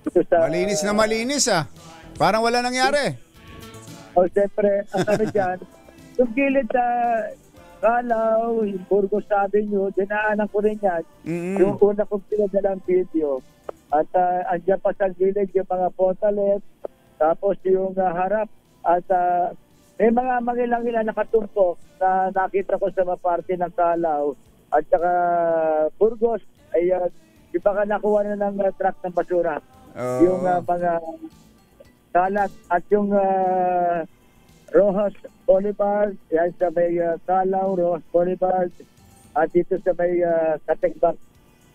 Ito sa, malinis ah. Parang wala nangyari. Siyempre, ang ano dyan, yung gilid sa Kalaw, yung Burgos Avenue, dinaanan ko rin yan. Yung una kong pinadalang video. At andyan pa sa gilid yung mga potalet, tapos yung harap. At may mga mangilang-ilang nakatumpok na nakita ko sa maparte ng Kalaw. At saka Burgos, ay di ba ka nakuha na ng truck ng basura? Yung mga kalat at yung Rojas Boulevard, yan sa may Kalaw, Rojas Boulevard, at dito sa may Katekbak,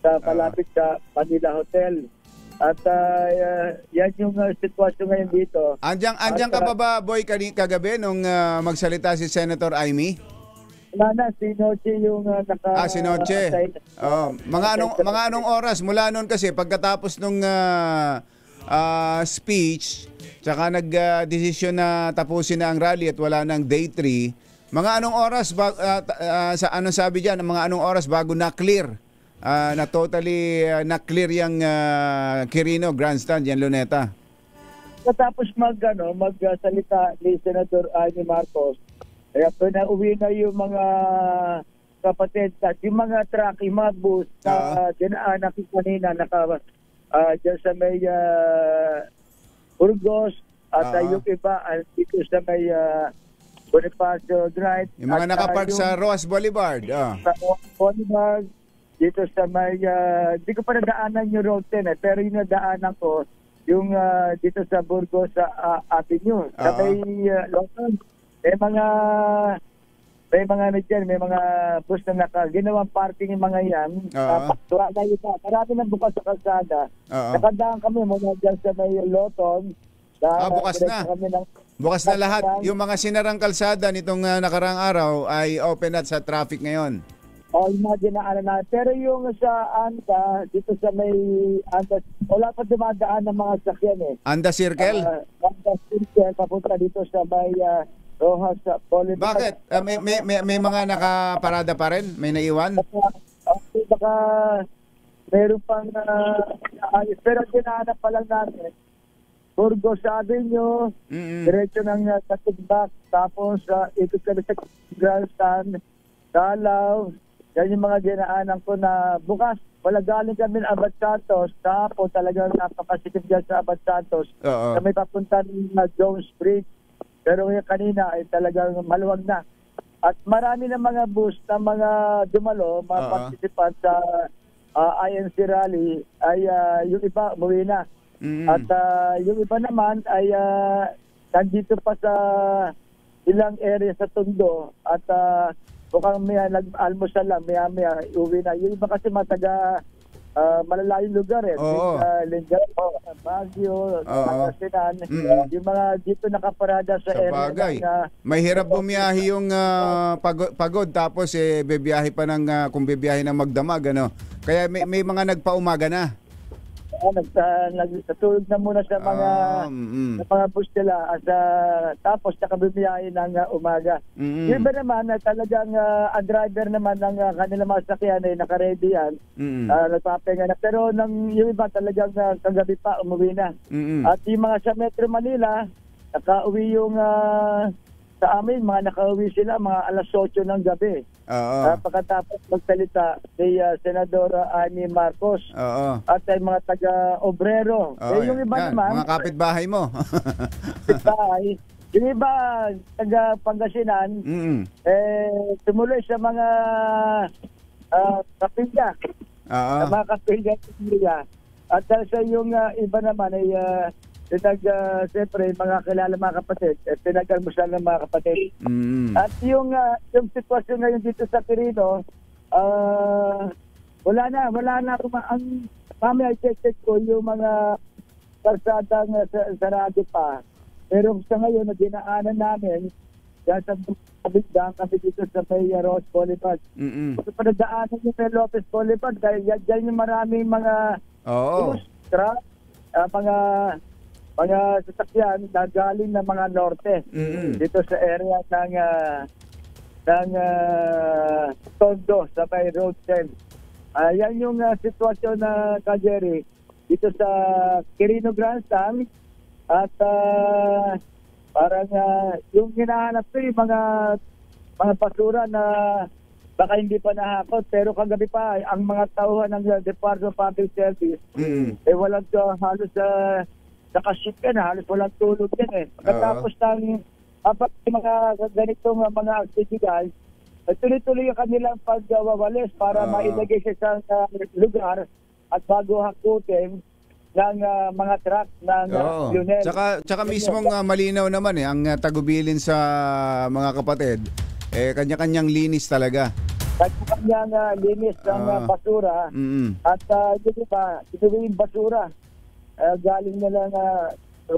sa malapit sa Manila Hotel. At yan yung sitwasyon ngayon dito. Andiyan ka ba, Boy, kagabi nung magsalita si Senator Amy? Wala na, si Noche yung si Noche. Mga anong oras mula noon kasi pagkatapos nung speech, tsaka nag-desisyon na tapusin na ang rally at wala nang day 3, mga anong oras anong sabi diyan, mga anong oras bago na-clear na totally na-clear yung Quirino Grandstand, yan Luneta? Tapos magsalita ni Senator Amy Marcos, kaya pinauwi na yung mga kapatid at yung mga truck, yung mga bus na dinaanan ko kanina dyan sa may Burgos at yung iba dito sa may Bonifacio Drive. Yung mga nakapark sa Rojas Boulevard. Sa Boulevard, dito sa may, hindi ko pa nadaanan yung road 10 pero yung nadaanan ko, yung dito sa Burgos sa Avenue. Sa may Lawson, may mga bus na ginawang parking yung mga yan. Marami nang bukas sa kalsada. Nakadaan kami muna dyan sa may Lawson. Bukas na. Bukas na lahat. Yung mga sinarang kalsada nitong nakarang araw ay open at sa traffic ngayon. Yung mga dinaanan na. Pero yung sa Anda, dito sa may Anda, wala pa dumadaan ng mga sakyan eh. Anda Circle? Anda Circle, papunta dito sa may Rojas Boulevard. Bakit? May mga nakaparada pa rin? May naiwan? Baka meron pang pero dinaanan pa lang namin. Burgos Avenue, diretso ng Katigbak, tapos ikot kami sa Grandstand, Kalaw. Yan yung mga dinaanan ko na bukas. Wala galing kami ng Abad Santos, tapos talagang napakasikip dyan sa Abad Santos. Kami papunta ng Jones Bridge. Pero yung kanina ay talagang maluwag na. At marami na mga bus na mga dumalo, mga participant sa INC rally, ay yung iba umuwi na. At yung iba naman ay nandito pa sa ilang area sa Tondo. At mukhang nag-almusal lang, maya uwi na. Yung iba kasi mataga malalayong lugar eh. Lingao, Baguio, Pangasinan. Yung mga dito nakaparada sa area. May hirap bumiyahe yung pagod tapos bebiyahe pa ng kung bebiyahe ng magdamag Kaya may mga nagpaumaga na. Nagtutulog na muna sa mga bus nila at tapos nakabibiyahe ng umaga. Yung iba naman talagang ang driver naman ng kanilang mga sakyan ay nakaready yan. Nagpapahinga na. Pero yung iba talagang kagabi pa umuwi na. At yung mga sa Metro Manila, nakauwi yung sa amin, nakauwi sila mga alas 8 ng gabi. Pagkatapos magsalita si Senador Amy Marcos at ay mga taga-obrero. Yung iba naman, mga kapitbahay mo. Kapitbahay. Yung iba, taga-Pangasinan, tumuloy sa mga kapilya. Sa mga kapilya. At sa yung iba naman ay siyempre, mga kilala mga kapatid, pinag-almusal ng mga kapatid. At yung sitwasyon ngayon dito sa Quirino, wala na. Mamaya check ko yung mga kalsadang sarado pa. Pero sa ngayon, na dinaanan namin, Yan sa kabigdang kami dito sa May Rose Boulevard. Kasi panadaanan yung May Lopez Boulevard, dahil yan yung maraming mga truck, mga sasakyan na galing ng mga norte dito sa area ng Tondo sa May Road 10. Yan yung sitwasyon na Jerry dito sa Quirino Grandstand at parang yung hinahanap ko yung mga basura na baka hindi pa nahakot, pero kagabi pa ang mga tauhan ng Department of Public Service walang halos nakaship yan, halos walang tulog yan Pagkatapos ng mga ganitong mga aktibidad, tuloy-tuloy yung kanilang pagwawalis para mailagay sa lugar at bago hakutin ng mga truck ng Lionel. Tsaka mismong malinaw naman ang tagubilin sa mga kapatid, kanya-kanyang linis talaga. Kanya-kanyang linis ng basura at yung basura galing nila na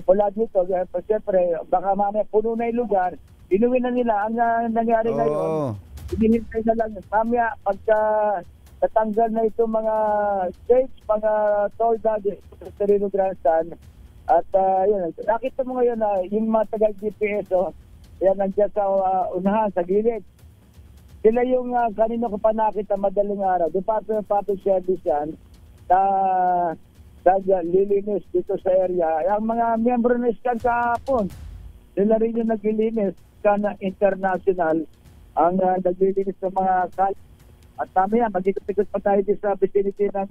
pula dito. Siyempre, baka mamaya puno na yung lugar, inuwi na nila. Ang nangyari ngayon, hinihintay na lang. Mamaya, pagka natanggal na ito mga stage, mga toll gadgets sa Quirino Grandstand, at yun, nakita mo ngayon na yung mga taga-GPS, yan nandiyan sa unahan, sa gilid. Sila yung kanino ko pa nakita madaling araw. Department of Public Service yan, lilinis dito sa area. Ang mga miyembro na iskan kahapon, sila rin yung naglilinis na international ang naglilinis ng mga kal. At mamaya, mag-ikot-ikot pa tayo sa vicinity ng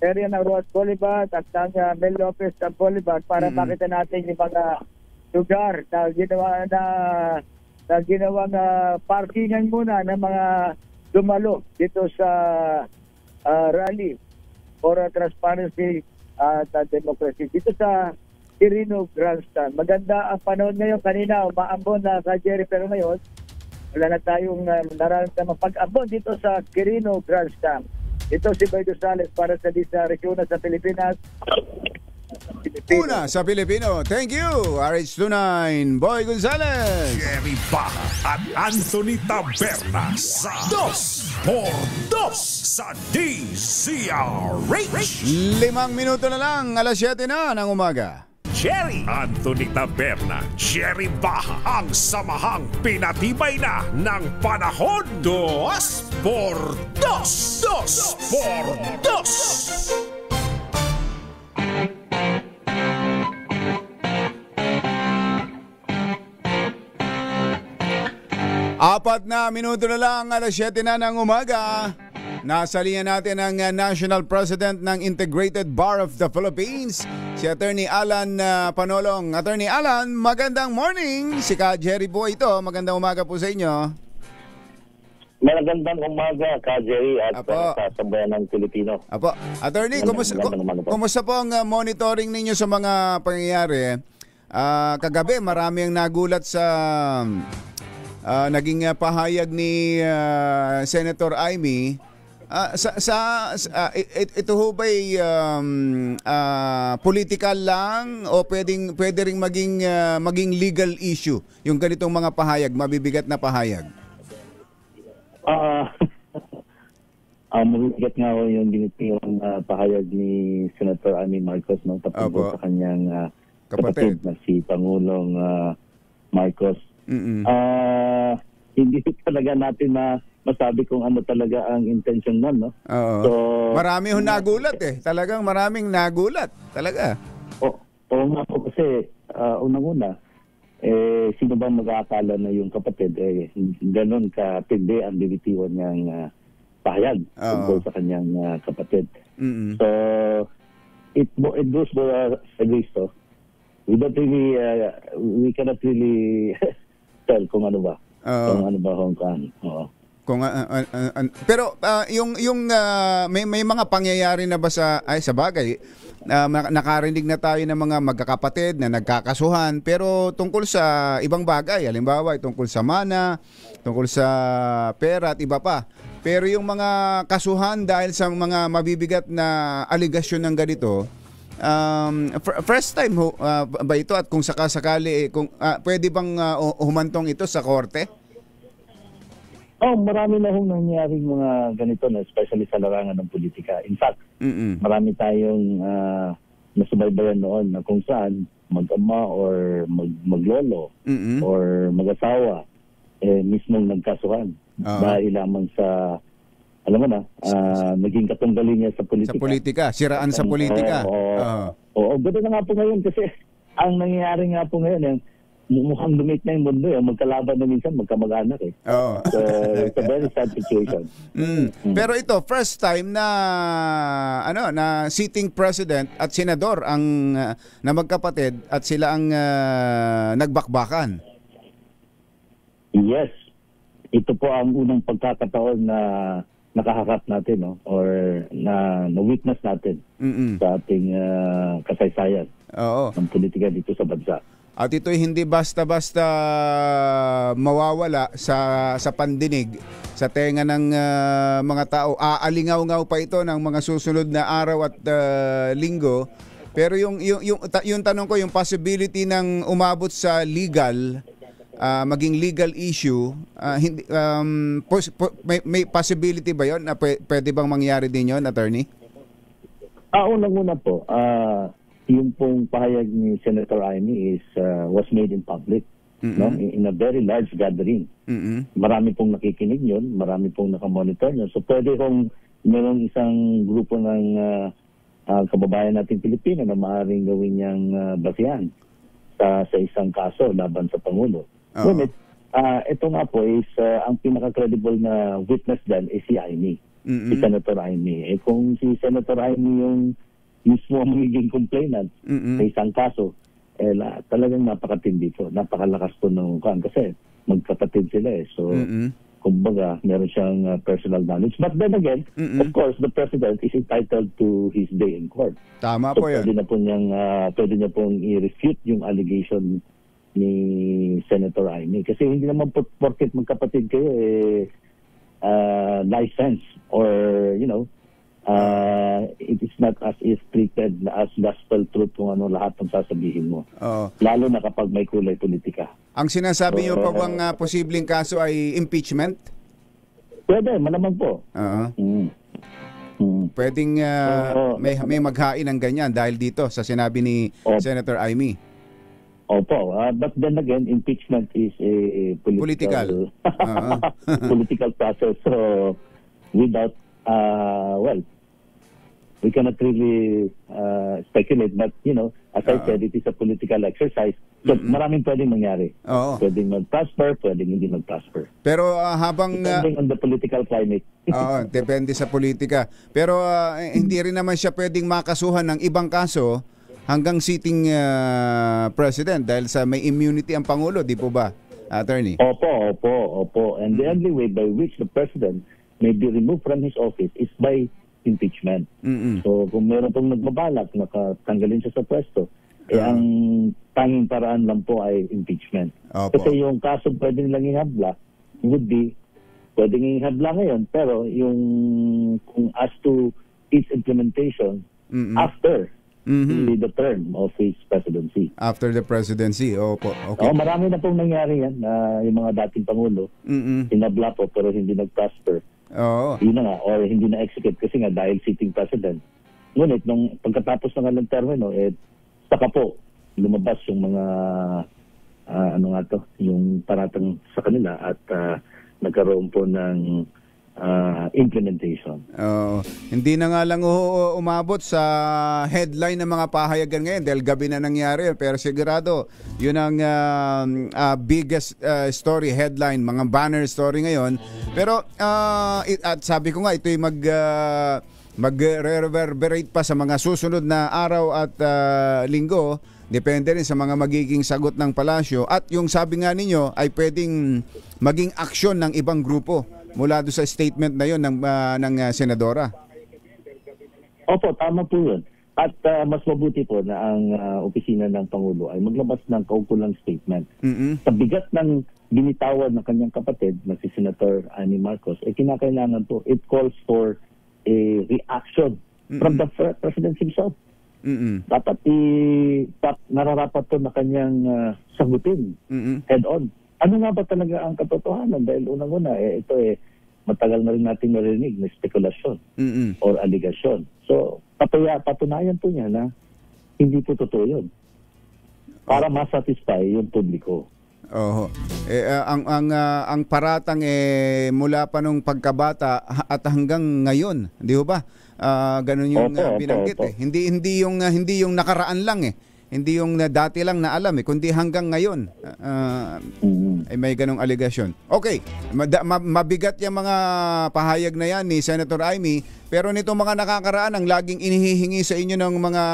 area ng Rose Boulevard at ng Mel Lopez Boulevard para makita natin yung mga lugar na ginawang parkingan muna ng mga dumalo dito sa rally for transparency at democracy dito sa Quirino Grandstand. Maganda ang panahon ngayon. Kanina umaambon na sa Jerry, pero ngayon wala na tayong nararamdaman pag-ambon dito sa Quirino Grandstand. Ito si Boy Dosales para sa Regional sa Pilipinas. Una sa Pilipino. Thank you, RH29, Boy Gonzales, Jerry Baja at Anthony Taberna sa 2x2 sa DZRH. 5 minuto na lang, alas 7 na ng umaga. Jerry Anthony Taberna, Jerry Baja, ang samahang pinatibay na ng panahon. 2x2 2x2. Apat na minuto na lang, alas 7 na ng umaga. Nasa linya natin ang National President ng Integrated Bar of the Philippines, si Attorney Alan Panolong. Attorney Alan, magandang morning. Si Ka Jerry po ito. Magandang umaga po sa inyo. Magandang umaga, Ka Jerry, at sa sambayan ng Pilipino. Apo. Attorney, kumusta po ang monitoring ninyo sa mga pangyayari? Kagabi, marami ang nagulat sa naging pahayag ni Senator Amy. Ito ho ba'y political lang o pwede ring maging legal issue yung ganitong mga pahayag, mabibigat na pahayag? Ang mabibigat nga ho yung binitiyong pahayag ni Senator Amy Marcos tapos sa kanyang kapatid na si Pangulong Marcos. Hindi talaga natin masabi kung ano talaga ang intention nun, no? So, marami hong nagulat Talagang maraming nagulat. Talaga. Oo nga po kasi unang-una, sino bang mag-aakala na yung kapatid ganun katindi ang binitiwan niyang pahayag tungkol sa kanyang kapatid. So, it goes both ways, so we cannot really tell kung ano ba. Kung ano ba Hong Kong. Pero yung may mga pangyayari na ba sa bagay nakarinig na tayo ng mga magkakapatid na nagkakasuhan, pero tungkol sa ibang bagay, halimbawa tungkol sa mana, tungkol sa pera at iba pa. Pero yung mga kasuhan dahil sa mga mabibigat na aligasyon ng ganito, First time ba ito at kung sakasakali kung pwede bang humantong ito sa korte? Marami na hong nangyaring mga ganito na especially sa larangan ng politika. In fact, marami tayong nasubaybayan noon na kung saan mag-ama or maglolo or mag-asawa mismong nagkasuhan dahil lamang sa alam mo na, naging katunggali niya sa politika. Sa politika, siraan sa politika. Oo, gano'n na nga po ngayon kasi ang nangyayari nga po ngayon, mukhang lumit na yung mundo, magkalaban na minsan, magkamag-anak So, it's a very sad situation. Pero ito, first time na na sitting president at senador ang na magkapatid at sila ang nagbakbakan. Yes. Ito po ang unang pagkakataon na nakaharap natin or na witness natin sa ating kasaysayan ng politika dito sa bansa. At ito'y hindi basta-basta mawawala sa pandinig sa tenga ng mga tao. Aalingaw-ngaw pa ito ng mga susunod na araw at linggo. Pero yung tanong ko, yung possibility ng umabot sa legal maging legal issue, may possibility ba yon na pwede bang mangyari din yon, attorney? Unang-una po, yung pong pahayag ni Senator Amy was made in public, in a very large gathering. Marami pong nakikinig yun, marami pong nakamonitor yun. So pwede kung mayroong isang grupo ng kababayan natin Pilipino na maaaring gawin niyang basihan sa isang kaso laban sa Pangulo. Ngunit, ito nga po is ang pinaka-credible na witness dyan is si Amy, si Senator Amy. Kung si Senator Amy yung mismo magiging complainant sa isang kaso, talagang napakatindi po, napakalakas po ng kan kasi magkapatid sila So, kumbaga, meron siyang personal knowledge. But then again, of course, the President is entitled to his day in court. Tama so, po yan. Pwede niya pong i-refute yung allegation ni Senator Amy. Kasi hindi naman porket magkapatid kayo license or, it is not as if treated as gospel truth kung lahat ng sasabihin mo. Lalo na kapag may kulay politika. Ang sinasabi niyo pa bang posibleng kaso ay impeachment? Pwede, malamang po. Pwedeng may maghain ng ganyan dahil dito sa sinabi ni Senator Amy. Opo, but then again, impeachment is a political political process. So, without, we cannot really speculate. But, as I said, it is a political exercise. So, maraming pwedeng mangyari. Pwedeng mag-prosper, pwedeng hindi mag-prosper. Pero habang... Depending on the political climate. Depende sa politika. Pero hindi rin naman siya pwedeng makasuhan ng ibang kaso hanggang sitting president dahil sa may immunity ang Pangulo, di po ba, attorney? Opo. And the only way by which the president may be removed from his office is by impeachment. So kung meron pong nagbabalak na tanggalin siya sa pwesto, ang tanging paraan lang po ay impeachment. Kasi yung kaso pwede nilang ihabla would be, pwedeng ihabla ngayon, pero yung kung as to its implementation after the term of his presidency. After the presidency, opo. Okay. Marami na pong nangyari yan na yung mga dating Pangulo, hinabla po pero hindi nag-prosper. Yun na nga, or hindi na-execute kasi nga dahil sitting president. Ngunit, nung pagkatapos ng alang termino, saka po, lumabas yung mga, yung paratang sa kanila at nagkaroon po ng implementation. Hindi na nga lang umabot sa headline ng mga pahayagan ngayon dahil gabi na nangyari, pero sigurado yun ang biggest story, headline, mga banner story ngayon. Pero at sabi ko nga, ito'y mag-reverberate pa sa mga susunod na araw at linggo. Depende rin sa mga magiging sagot ng palasyo at yung sabi nga ninyo ay pwedeng maging aksyon ng ibang grupo mula doon sa statement na yun ng senadora. Opo, tama po yun. At mas mabuti po na ang opisina ng Pangulo ay maglabas ng kaukulang statement. Sa bigat ng binitawan ng kanyang kapatid na si Senator Amy Marcos, kinakailangan po, it calls for a reaction from the President himself. Dapat nararapat to na kanyang sagutin head on. Ano nga ba talaga ang katotohanan? Dahil unang-una, ito matagal na rin natin narinig na spekulasyon or aligasyon. So, patunayan po niya na hindi po totoo yun. Para masatisfy yung publiko. Oho. Ang paratang mula pa nung pagkabata at hanggang ngayon, di ba? Ganun yung binanggit opo. Hindi yung nakaraan lang Hindi yung dati lang na alam kundi hanggang ngayon ay may ganong aligasyon. Okay, mabigat yung mga pahayag na yan ni Senator Amy, pero nitong mga nakakaraan ang laging inihihingi sa inyo ng mga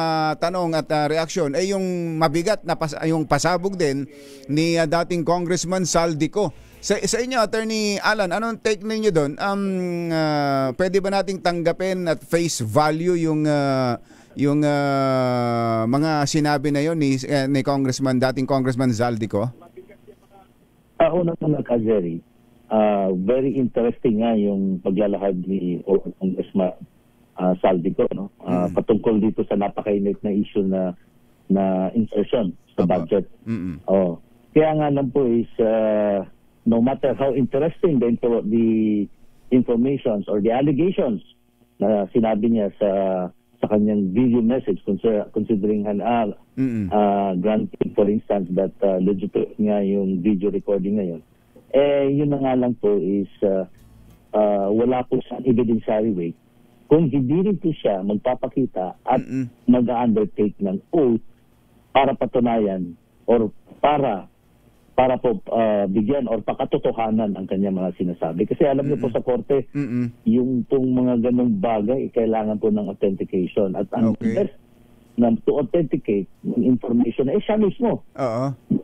tanong at reaksyon ay yung mabigat na yung pasabog din ni dating Congressman Saldico. Sa inyo, Attorney Alan, anong take ninyo doon? Pwede ba nating tanggapin at face value yung mga sinabi na yon ni dating Congressman Zaldico? Una ka, Jerry, very interesting nga yung paglalahad ni Congressman Zaldico, no? Patungkol dito sa napakainit na issue na insertion sa budget. Kaya nga lang po is no matter how interesting the informations or the allegations na sinabi niya sa kanyang video message, considering granting, for instance, that legitimate nga yung video recording ngayon, yun na nga lang po is wala po sa evidentiary way kung hindi rin po siya magpapakita at mag-undertake ng oath para patunayan or para po bigyan or pakatotohanan ang kanyang mga sinasabi. Kasi alam niyo po sa korte, yung pong mga ganong bagay, kailangan po ng authentication. At ang best na to authenticate ng information, siya mismo.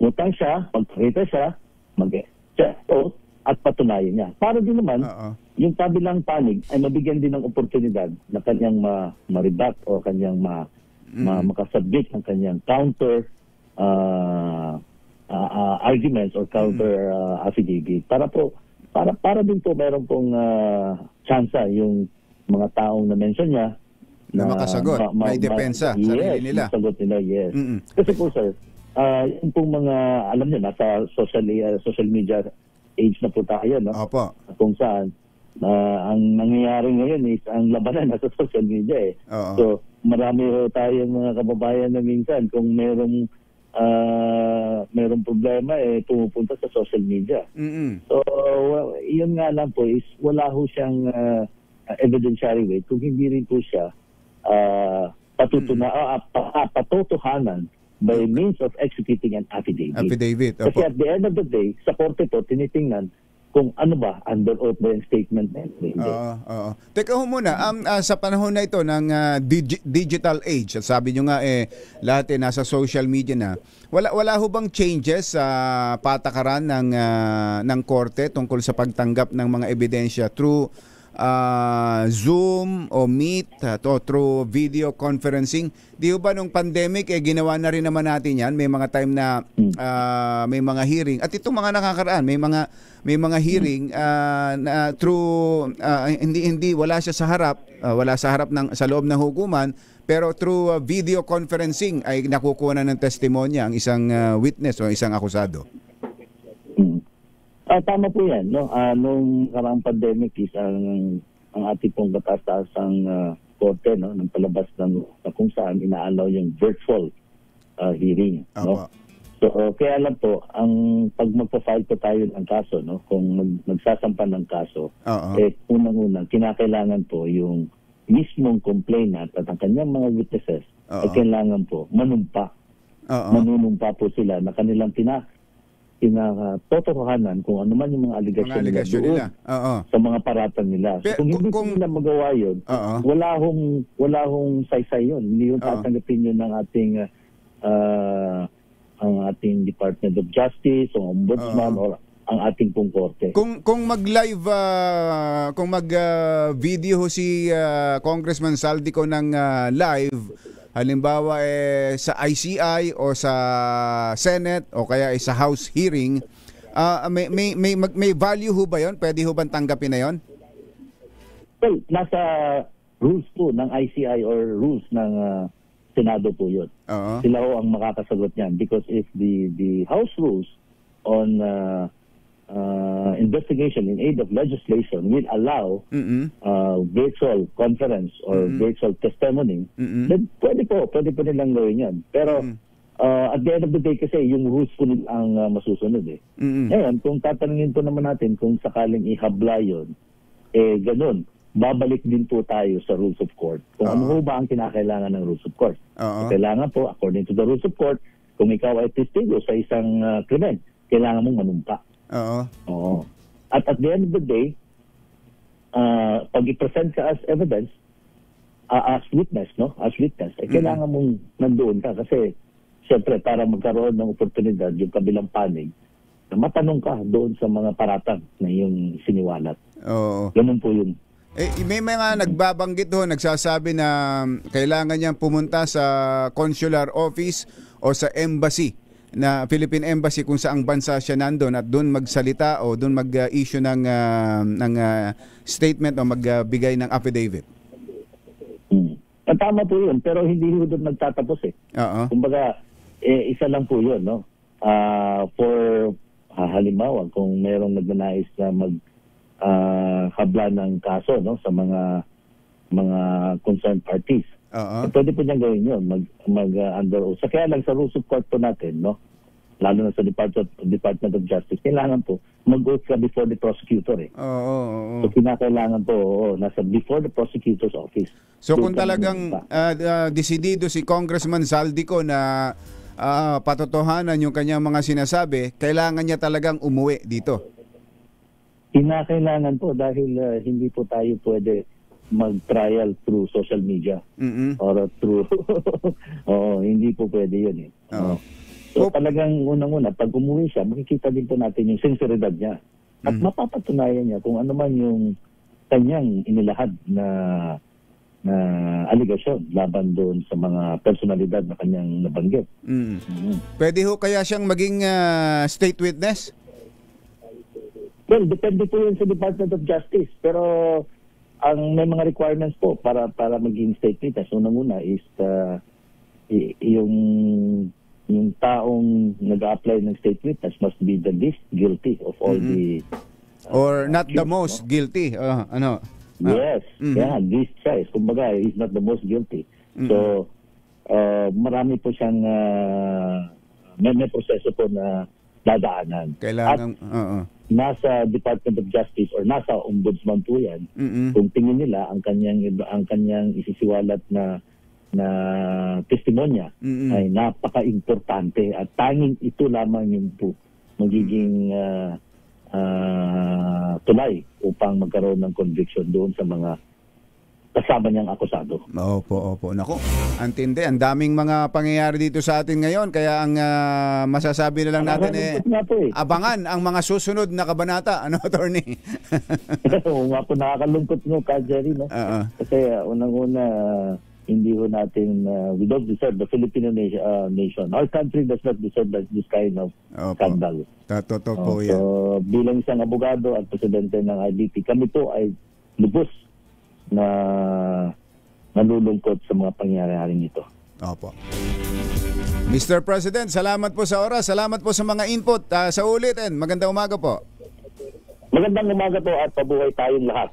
Utang siya, magpakita siya, mag-check out at patunayan niya. Para din naman, yung kabilang panig ay mabigyan din ng oportunidad na kanyang ma-rebut o kanyang makasubmit ng kanyang counter arguments or counter affidavit para din po meron pong tsansa yung mga taong na-mention niya na makasagot, may depensa sarili nila. Masagot nila, yes. Kasi po sir, yung pong mga, alam niyo, nasa social media age na po tayo, no? Opo. Kung saan ang nangyayari ngayon is ang labanan nasa social media So marami ho tayong mga kababayan na minsan kung merong problema pumupunta sa social media. So yun nga lang po is wala ho siyang evidentiary way kung hindi rin po siya patotohanan by means of executing an affidavit. Kasi at the end of the day, sa korte po tinitingnan kung ano ba, under oath ba yung statement na yun. Teka ho muna, sa panahon na ito ng digital age, sabi nyo nga lahat nasa social media na, wala ho bang changes sa patakaran ng korte tungkol sa pagtanggap ng mga ebidensya through Zoom o Meet o through video conferencing? Di ba nung pandemic ginawa na rin naman natin yan, may mga time na may mga hearing at itong mga nakakaraan may mga hearing na through hindi wala siya sa harap, sa loob ng hukuman, pero through video conferencing ay nakukuha na ng testimonya ang isang witness o isang akusado. Tama po yan, no? Nung karang pandemic is ang ating pong kataas-taasang korte, no? Ng palabas ng kung saan inaalaw yung virtual hearing, no? So kaya lang po, pag magpa-file po tayo ng kaso, no? Kung magsasampa ng kaso, unang-unang kinakailangan po yung mismong complainant at ang kanyang mga witnesses ay kailangan po manumpa. Manunumpa po sila na kanilang totohanan kung ano man yung mga aligasyon nila sa mga paratan nila. So, kung hindi nila magawa yun, wala hong saysay yun. Hindi yung tatanggapin yun ng ang ating Department of Justice o Ombudsman o ang ating pong korte. Kung mag-live, kung mag-video si Congressman Saldico ng live, halimbawa sa ICI o sa Senate o kaya sa House hearing, may value ho ba yun? Pwede ho bang tanggapin na yun? Well, nasa rules po ng ICI or rules ng Senado po yun. Sila ho ang makakasagot niyan because if the House rules on investigation in aid of legislation will allow virtual conference or virtual testimony, then pwede po nilang gawin yan. Pero at the end of the day kasi yung rules po nila ang masusunod eh. Ngayon, kung tatanungin po naman natin kung sakaling ihabla yun, ganun, babalik din po tayo sa rules of court. Kung ano ba ang kinakailangan ng rules of court. Kailangan po, according to the rules of court, kung ikaw ay testigo sa isang krimen, kailangan mong manumpa. Oo. At the end of the day, pag i-present ka as evidence, as witness, kailangan mong nandoon ka kasi siyempre para magkaroon ng oportunidad yung kabilang panig na matanong ka doon sa mga paratang na yung siniwalat. Ganun po yun. May mga nagbabanggit ho, nagsasabi na kailangan niyang pumunta sa consular office o sa embassy, na Philippine Embassy kung saang bansa siya nandun at doon magsalita o doon mag-issue ng statement o magbigay ng affidavit. Tama po yun, pero hindi ho doon nagtatapos eh. Kumbaga, isa lang po yun, no? For halimbawa, kung mayroong nagnanais na habla ng kaso, no, sa mga concerned parties. Pwede po niyang gawin yun, under oath. Kaya lang sa rules of court po natin, no, lalo na sa Department of Justice, kailangan po mag-oath ka before the prosecutor eh. So kinakailangan po, nasa before the prosecutor's office. So kung talagang desidido si Congressman Zaldico na patotohanan yung kanyang mga sinasabi, kailangan niya talagang umuwi dito. Kinakailangan po dahil hindi po tayo pwede mag-trial through social media or through hindi po pwede yun eh. So talagang unang-una, pag umuwi siya, makikita din po natin yung sinseridad niya at mapapatunayan niya kung ano man yung kanyang inilahad na aligasyon laban doon sa mga personalidad na kanyang nabanggit. Pwede ho kaya siyang maging state witness? Well, depende po yun sa Department of Justice. Pero ang may mga requirements po para maging state witness. Unang-una is yung taong nag-a-apply ng state witness must be the least guilty of all the... or not the most guilty. Yes. Yeah, least size. Kumbaga, he's not the most guilty. So, marami po siyang may proseso po na dadaanan. Kailangan, nasa Department of Justice or nasa Ombudsman po yan, kung tingin nila ang kanyang isisiwalat na testimonya ay napaka-importante at tanging ito lamang yung po magiging tulay upang magkaroon ng conviction doon sa mga kasama niyang akusado. Opo. Naku, antindi. Ang daming mga pangyayari dito sa atin ngayon. Kaya ang masasabi na lang natin abangan ang mga susunod na kabanata. Ano, attorney? Oo nga po, nakakalungkot nyo, Jerry, no? Kasi unang-una, hindi ho natin, we don't deserve the Filipino nation. Our country does not deserve this kind of scandal. Totoo po yan. So, bilang isang abogado at presidente ng IBP, kami po ay lubos na nalulungkot sa mga pangyayaring ito. Opo. Mr. President, salamat po sa oras. Salamat po sa mga input. Sa ulitin, magandang umaga po. Magandang umaga po at pabuhay tayong lahat.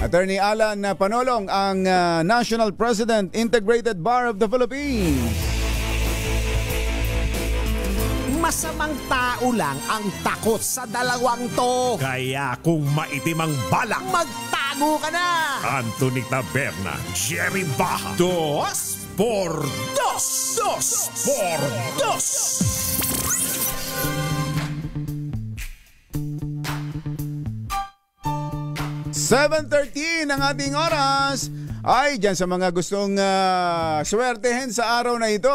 Attorney Alan Panolong, ang National President, Integrated Bar of the Philippines. Masamang tao lang ang takot sa dalawang to. Kaya kung maitim ang balak, magtago ka na! Anthony Taberna, Jerry Baja, 2 por 2! 2 por 2! 7:13 ang ating oras. Ay, dyan sa mga gustong swertehin sa araw na ito,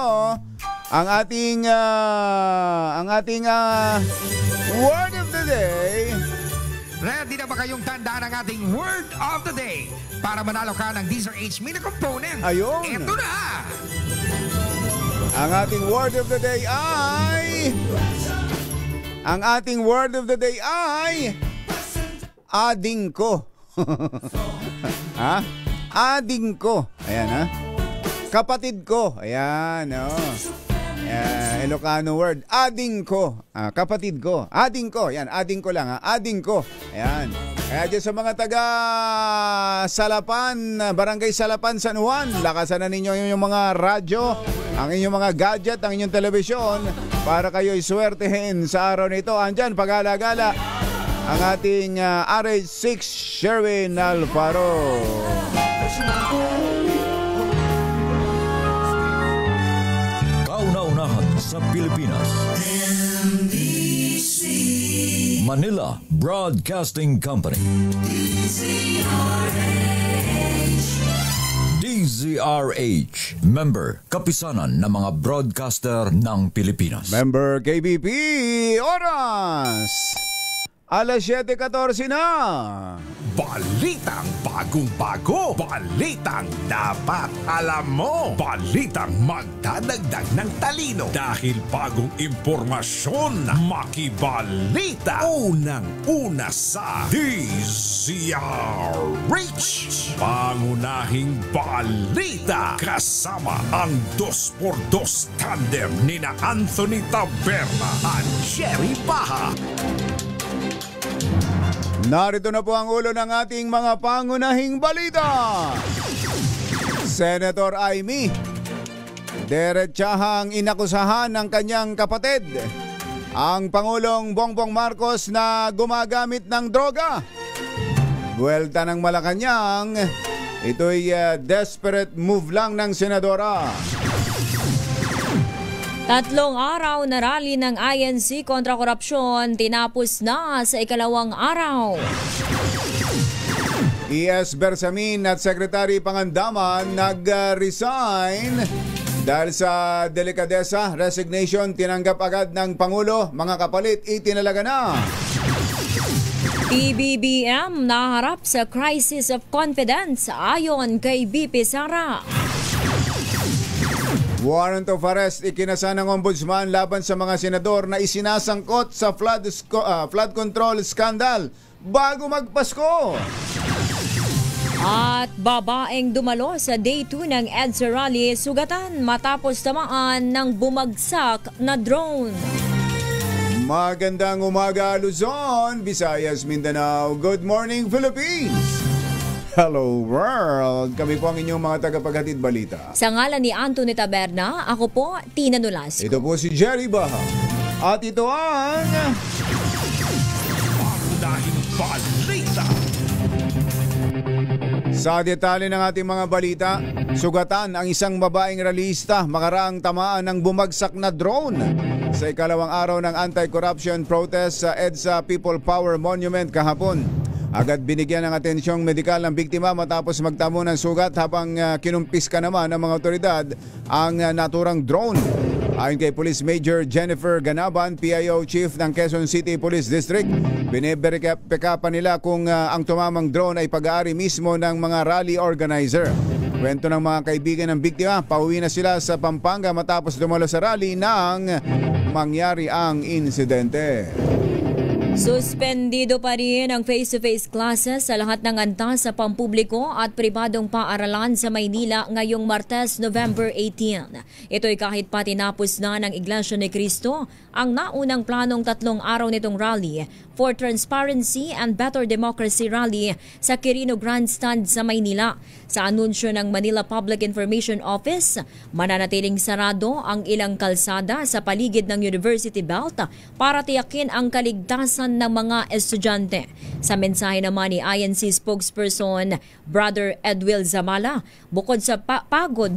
ang ating word of the day. Ready na ba kayong tandaan ang ating word of the day para manalo ka ng DZRH Mini Component? Ayun. Ito na! Ang ating word of the day ay ading ko. Ha? Ading ko. Ayan ha. Kapatid ko. Ayan, oh. Ilocano word. Ading ko. Kapatid ko. Ading ko. Yan, ading ko lang. Ading ko. Ayan. Kaya dyan sa mga taga Salapan, Barangay Salapan, San Juan, lakasan na ninyo yung mga radyo, ang inyong mga gadget, ang inyong telebisyon para kayo'y swertehin sa araw nito. Andyan, pag-alagala ang ating RH6 Sherwin Alfaro. Kauna-unahan sa Pilipinas. Manila Broadcasting Company. DZRH. Member, kapisanan ng mga broadcaster ng Pilipinas. Member KBP, oras! Alas 7:14 na. Balitang bagong-bago. Balitang dapat alam mo. Balitang magdadagdag ng talino. Dahil bagong impormasyon. Makibalita. Unang-una sa DZRH. Pangunahing balita. Kasama ang 2x2 tandem nina Anthony Taberna at Jerry Baha. Narito na po ang ulo ng ating mga pangunahing balita. Senator Amy, deretsahang inakusahan ng kanyang kapatid, ang Pangulong Bongbong Marcos na gumagamit ng droga. Buwelta ng Malacanang, ito'y desperate move lang ng senadora. 3 araw na rally ng INC kontra korupsyon tinapos na sa ikalawang araw. E.S. Bersamin at Secretary Pangandaman nag-resign dahil sa delikadesa. Resignation tinanggap agad ng Pangulo. Mga kapalit itinalaga na. PBBM naharap sa crisis of confidence ayon kay BP Sara. Warrant of arrest ikinasa ng ombudsman laban sa mga senador na isinasangkot sa flood control scandal bago magpasko. At babaeng dumalo sa Day 2 ng EDSA Rally sugatan matapos tamaan ng bumagsak na drone. Magandang umaga Luzon, Visayas, Mindanao. Good morning Philippines. Hello world! Kami po ang inyong mga tagapaghatid balita. Sa ngalan ni Anthony Taberna, ako po, Tina Nolasco. Ito po si Jerry Baha. At ito ang... Pangunahing balita. Sa detalye ng ating mga balita, sugatan ang isang babaeng rallyista makaraang tamaan ng bumagsak na drone sa ikalawang araw ng anti-corruption protest sa EDSA People Power Monument kahapon. Agad binigyan ng atensyong medikal ng biktima matapos magtamo ng sugat habang kinumpiska naman ng mga otoridad ang naturang drone. Ayon kay Police Major Jennifer Ganaban, PIO Chief ng Quezon City Police District, biniberipika pa nila kung ang tumamang drone ay pag-aari mismo ng mga rally organizer. Kwento ng mga kaibigan ng biktima, pauwi na sila sa Pampanga matapos dumalo sa rally nang mangyari ang insidente. Suspendido pa rin ang face-to-face classes sa lahat ng antas sa pampubliko at pribadong paaralan sa Maynila ngayong Martes, November 18. Ito'y kahit pa tinapos na ng Iglesia ni Cristo ang naunang planong 3 araw nitong rally for Transparency and Better Democracy Rally sa Quirino Grandstand sa Maynila. Sa anunsyo ng Manila Public Information Office, mananatiling sarado ang ilang kalsada sa paligid ng University Belt para tiyakin ang kaligtasan ng mga estudyante. Sa mensahe naman ni INC spokesperson Brother Edwil Zamala, bukod sa pagod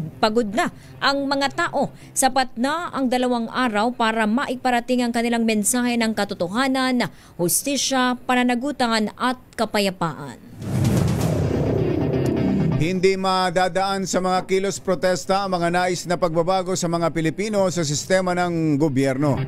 na ang mga tao, sapat na ang 2 araw para maiparating ang kanilang mensahe ng katotohanan, hustisya, pananagutan at kapayapaan. Hindi madadaan sa mga kilos protesta ang mga nais na pagbabago sa mga Pilipino sa sistema ng gobyerno.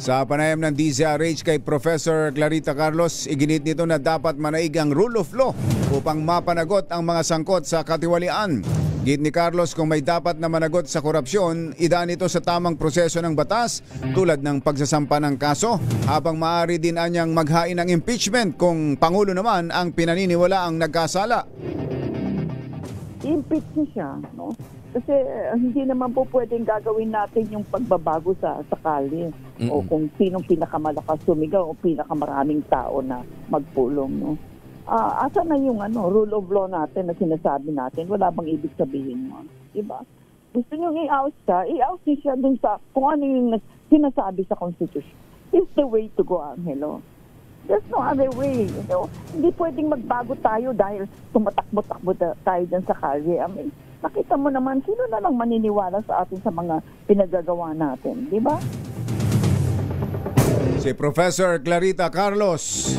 Sa panayam ng DZRH kay Professor Clarita Carlos, iginit nito na dapat manaig ang rule of law upang mapanagot ang mga sangkot sa katiwalian. Git ni Carlos, kung may dapat na managot sa korupsyon, idaan ito sa tamang proseso ng batas tulad ng pagsasampa ng kaso, habang maaari din anyang maghain ng impeachment kung Pangulo naman ang pinaniniwala ang nagkasala. I-impeach niya siya, no? Kasi hindi naman po pwedeng gagawin natin yung pagbabago sa sakali. O kung sinong pinakamalakas sumigaw o pinakamaraming tao na magpulong. No? Asa na yung rule of law natin na sinasabi natin? Wala bang ibig sabihin mo? Diba? Gusto nyo i-out siya dun sa kung ano yung sinasabi sa Constitution. It's the way to go, Angelo. There's no other way. You know? Hindi pwedeng magbago tayo dahil tumatakbo-takbo tayo dyan sa kalye. Nakita mo naman, sino na lang maniniwala sa atin sa mga pinagagawa natin, di ba? Si Professor Clarita Carlos.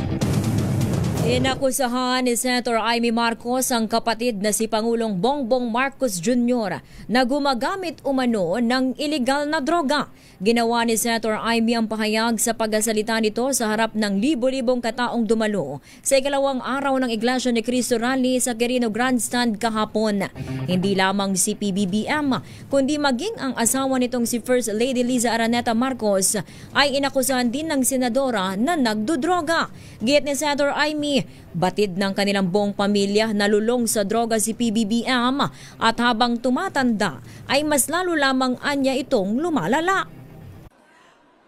Inakusahan ni Senator Amy Marcos ang kapatid na si Pangulong Bongbong Marcos Jr. na gumagamit umano ng iligal na droga. Ginawa ni Senator Amy ang pahayag sa pagsasalita nito sa harap ng libo-libong kataong dumalo sa ikalawang araw ng Iglesia ni Cristo Rally sa Quirino Grandstand kahapon. Hindi lamang si PBBM, kundi maging ang asawa nitong si First Lady Liza Araneta Marcos ay inakusahan din ng senadora na nagdudroga. Git ni Senator Amy, batid ng kanilang buong pamilya nalulong sa droga si PBBM at habang tumatanda ay mas lalo lamang anya itong lumalala.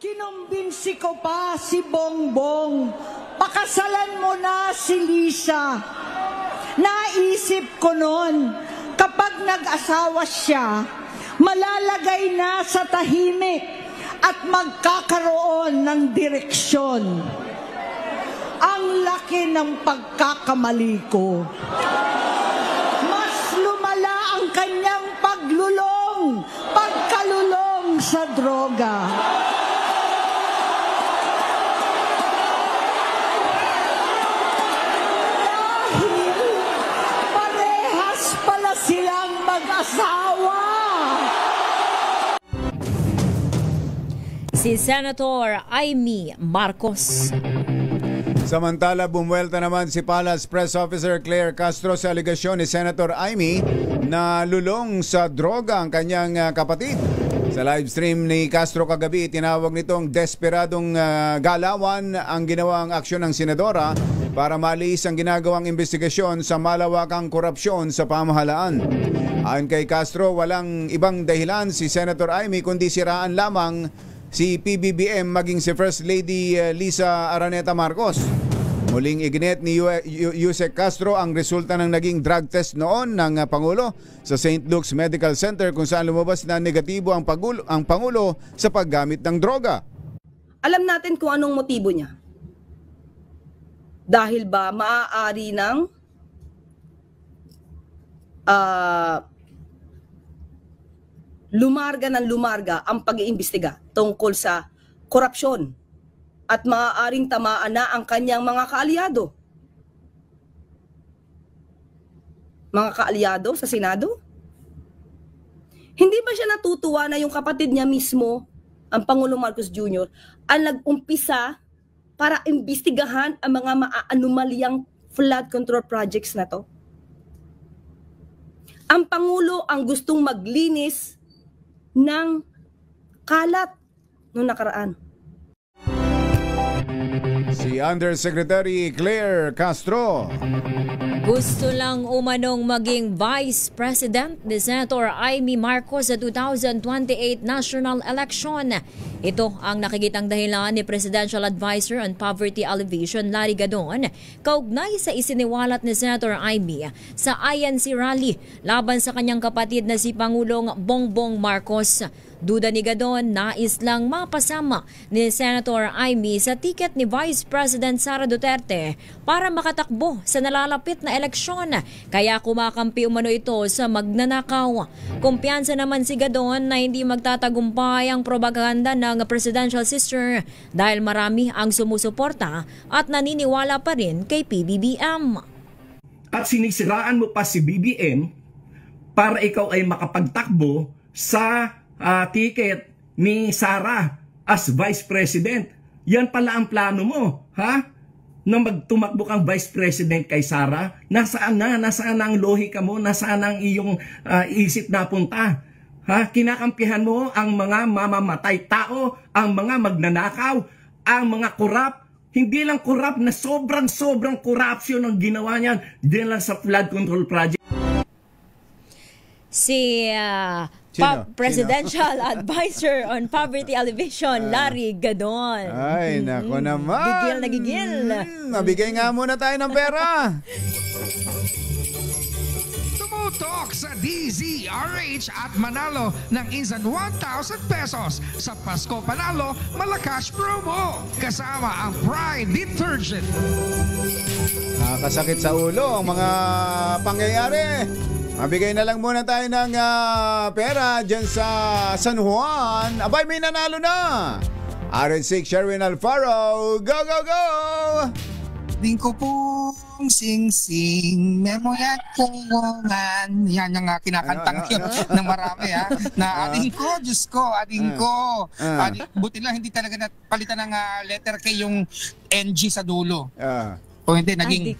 Kinumbinsi ko pa si Bongbong, pakasalan mo na si Lisa. Naisip ko noon, kapag nag-asawa siya, malalagay na sa tahimik at magkakaroon ng direksyon. Ang laki ng pagkakamali ko. Mas lumala ang kanyang pagkalulong sa droga. Dahil parehas pala silang mag-asawa. Si Senator Amy Marcos. Samantala, bumuelta naman si Palace Press Officer Claire Castro sa aligasyon ni Senator Amy na lulong sa droga ang kanyang kapatid. Sa live stream ni Castro kagabi, tinawag nitong desperadong galawan ang ginawang aksyon ng senadora para malis ang ginagawang investigasyon sa malawakang korupsyon sa pamahalaan. Ayon kay Castro, walang ibang dahilan si Senator Amy kundi siraan lamang si PBBM maging si First Lady Liza Araneta Marcos. Muling iginit ni Yusek Castro ang resulta ng naging drug test noon ng Pangulo sa St. Luke's Medical Center kung saan lumabas na negatibo ang Pangulo sa paggamit ng droga. Alam natin kung anong motibo niya. Dahil ba maaari ng lumarga ang pag-iimbestiga tungkol sa korupsyon at maaaring tamaan na ang kanyang mga kaalyado. Mga kaalyado sa Senado? Hindi ba siya natutuwa na yung kapatid niya mismo, ang Pangulong Marcos Jr., ang nag-umpisa para imbestigahan ang mga maaanumalyang flood control projects na to? Ang Pangulo ang gustong maglinis ng kalat noong nakaraan. Si Undersecretary Claire Castro. Gusto lang umanong maging Vice President ni Senator Amy Marcos sa 2028 national election. Ito ang nakikitang dahilan ni Presidential Advisor on Poverty Alleviation Larry Gadon kaugnay sa isiniwalat ni Senator Amy sa INC rally laban sa kanyang kapatid na si Pangulong Bongbong Marcos. Duda ni Gadon, nais lang mapasama ni Senator Amy sa tiket ni Vice President Sara Duterte para makatakbo sa nalalapit na eleksyon. Kaya kumakampi umano ito sa magnanakaw. Kumpiyansa naman si Gadon na hindi magtatagumpay ang propaganda ng presidential sister dahil marami ang sumusuporta at naniniwala pa rin kay PBBM. At sinisiraan mo pa si BBM para ikaw ay makapagtakbo sa ticket ni Sara as Vice President. Yan pala ang plano mo, ha? Na magtumakbo kang Vice President kay Sara. Nasaan na? Nasaan ang lohika mo? Nasaan ang iyong isip na punta? Ha? Kinakampihan mo ang mga mamamatay tao, ang mga magnanakaw, ang mga korap. Hindi lang korap na sobrang corruption ang ginawa niyan. Diyan lang sa flood control project. si Presidential Advisor on Poverty Alleviation, Larry Gadon. Ay, nako naman. Gigil na gigil. Mabigay nga muna tayo ng pera. Tumutok sa DZRH at manalo ng instant 1,000 pesos sa Pasko Panalo Malacash Promo. Kasama ang Pride Detergent. Nakakasakit sa ulo ang mga pangyayari. Mabigay na lang muna tayo ng pera dyan sa San Juan. Abay, may nanalo na. RN6 Sherwin Alfaro. Go, go, go! Din ko pong sing-sing, memoyat kongan. Yan yung kinakantang yun ng marami ha. Na ading ko, Diyos ko, ading ko. Buti lang hindi talaga napalitan ng letter K yung NG sa dulo. O hindi, naging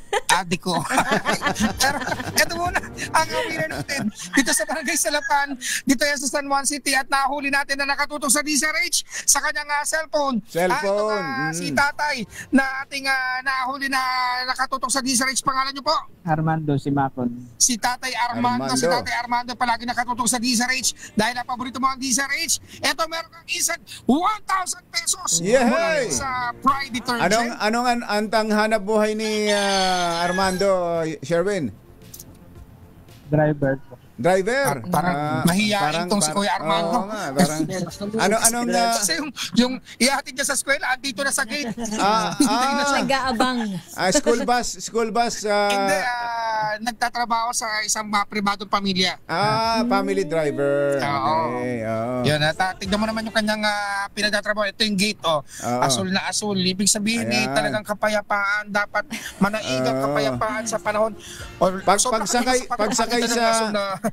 adik ko. Pero ito muna ang winner natin dito sa Barangay Salapan, dito yan sa San Juan City, at nahuli natin na nakatutok sa DZRH sa kanyang cellphone. Si tatay na ating nahuli na nakatutok sa DZRH. Pangalan niyo po? Armando Simakon. Si tatay Armando. Si tatay Armando palagi nakatutok sa DZRH dahil napaborito mo ang DZRH. Ito, meron kang isang 1,000 pesos mula sa Pride Detergent. Anong antang hanap buhay ni Armando, Sherwin? Driver. Parang mahihain tong si Kuya Armando. Anong kasi yung ihatid niya sa eskwela, andito na sa gate. Nag-aabang. School bus. Hindi, nagtatrabaho sa isang pribadong pamilya. Family driver. Okay. Yan, tignan mo naman yung kanyang pinagtatrabaho. Ito yung gate, asul na asul. Ibig sabihin, talagang kapayapaan. Dapat manaigang kapayapaan sa panahon.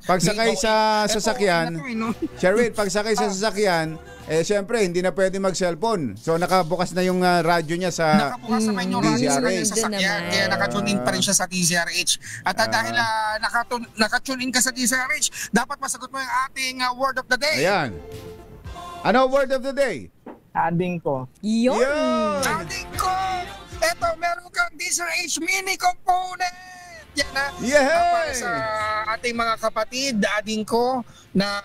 Pagsakay sa sasakyan, Sherwin, pagsakay sa sasakyan, siyempre, hindi na pwede mag-cellphone. So, nakabukas na yung radyo niya sa nakabukas naman yung radyo sa kanyang sasakyan. Kaya nakatune in pa rin siya sa DZRH. At dahil nakatune in ka sa DZRH, dapat masagot mo yung ating word of the day. Ayan. Ano word of the day? Ading ko. Yun! Ading ko! Eto, meron kang DZRH mini component! Yan na. Para sa ating mga kapatid, ading ko na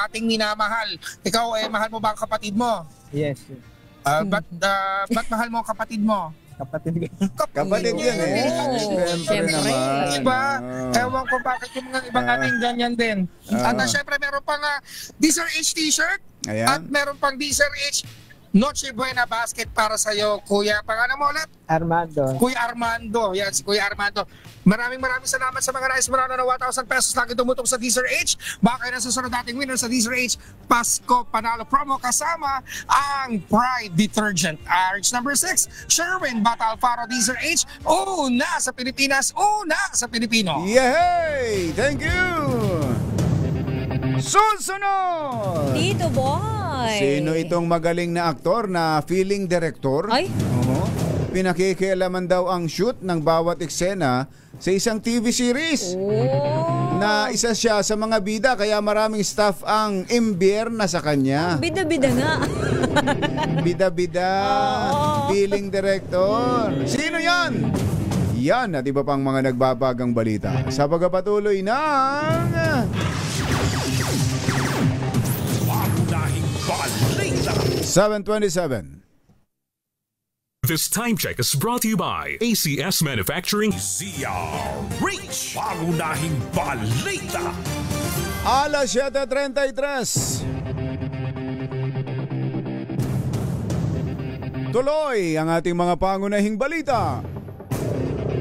ating minamahal. Ikaw, mahal mo ba ang kapatid mo? Yes. Ba't mahal mo ang kapatid mo? Kapatid yan Siyempre naman. Diba? Ewan ko bakit yung mga ibang ating ganyan din. At syempre, meron pang DZRH t-shirt. At meron pang DZRH Noche Buena basket para sa'yo, Kuya. Pangalan mo ulit? Armando. Kuya Armando. Yan, si Kuya Armando. Maraming salamat sa mga nais manalo ng 1,000 pesos lagi tumutok sa DZRH. Baka kayo na susunod nating winner sa DZRH Pasko Panalo Promo kasama ang Pride Detergent. RH number 6, Sherwin Bata Alfaro DZRH. Una sa Pilipinas, una sa Pilipino. Yay! Thank you! Susunod! Dito, boy! Sino itong magaling na aktor na feeling director? Ay? Pinakikialaman daw ang shoot ng bawat eksena sa isang TV series. Na isa siya sa mga bida, kaya maraming staff ang imbierna sa kanya. Bida-bida nga. Bida-bida. Feeling director. Sino yan? Yan at iba pang mga nagbabagang balita sa pagpapatuloy ng 7:27. This time check is brought to you by ACS Manufacturing. ZRH, pangunahing balita. Alas 7:33. Tuloy ang ating mga pangunahing balita.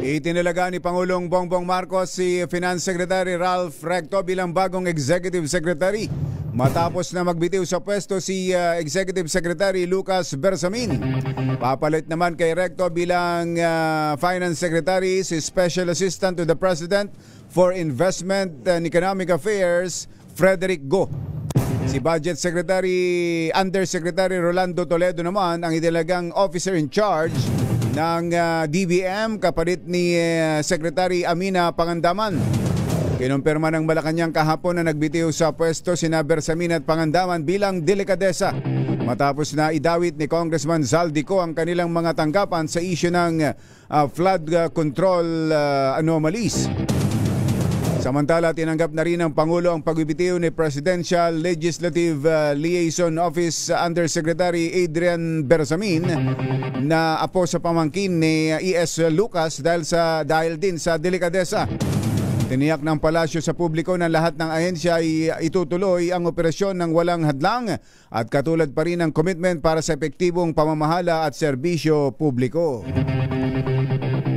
Itinalaga ni Pangulong Bongbong Marcos si Finance Secretary Ralph Recto bilang bagong Executive Secretary matapos na magbitiw sa pwesto si Executive Secretary Lucas Bersamin. Papalit naman kay Recto bilang Finance Secretary si Special Assistant to the President for Investment and Economic Affairs Frederick Go. Si Budget Secretary Undersecretary Rolando Toledo naman ang italagang officer in charge ng DBM kapalit ni Secretary Amina Pangandaman. Kinumpirma ng Malacanang kahapon na nagbitiw sa pwesto sina Bersamin at Pangandaman bilang delikadesa matapos na idawit ni Congressman Zaldico ang kanilang mga tanggapan sa issue ng flood control anomalies. Samantala, tinanggap na rin ng Pangulo ang pagbibitiw ni Presidential Legislative Liaison Office Undersecretary Adrian Bersamin na apo sa pamangkin ni E.S. Lucas dahil din sa delikadesa. Tiniyak ng palasyo sa publiko na lahat ng ahensya ay itutuloy ang operasyon ng walang hadlang at katulad pa rin ang commitment para sa epektibong pamamahala at serbisyo publiko.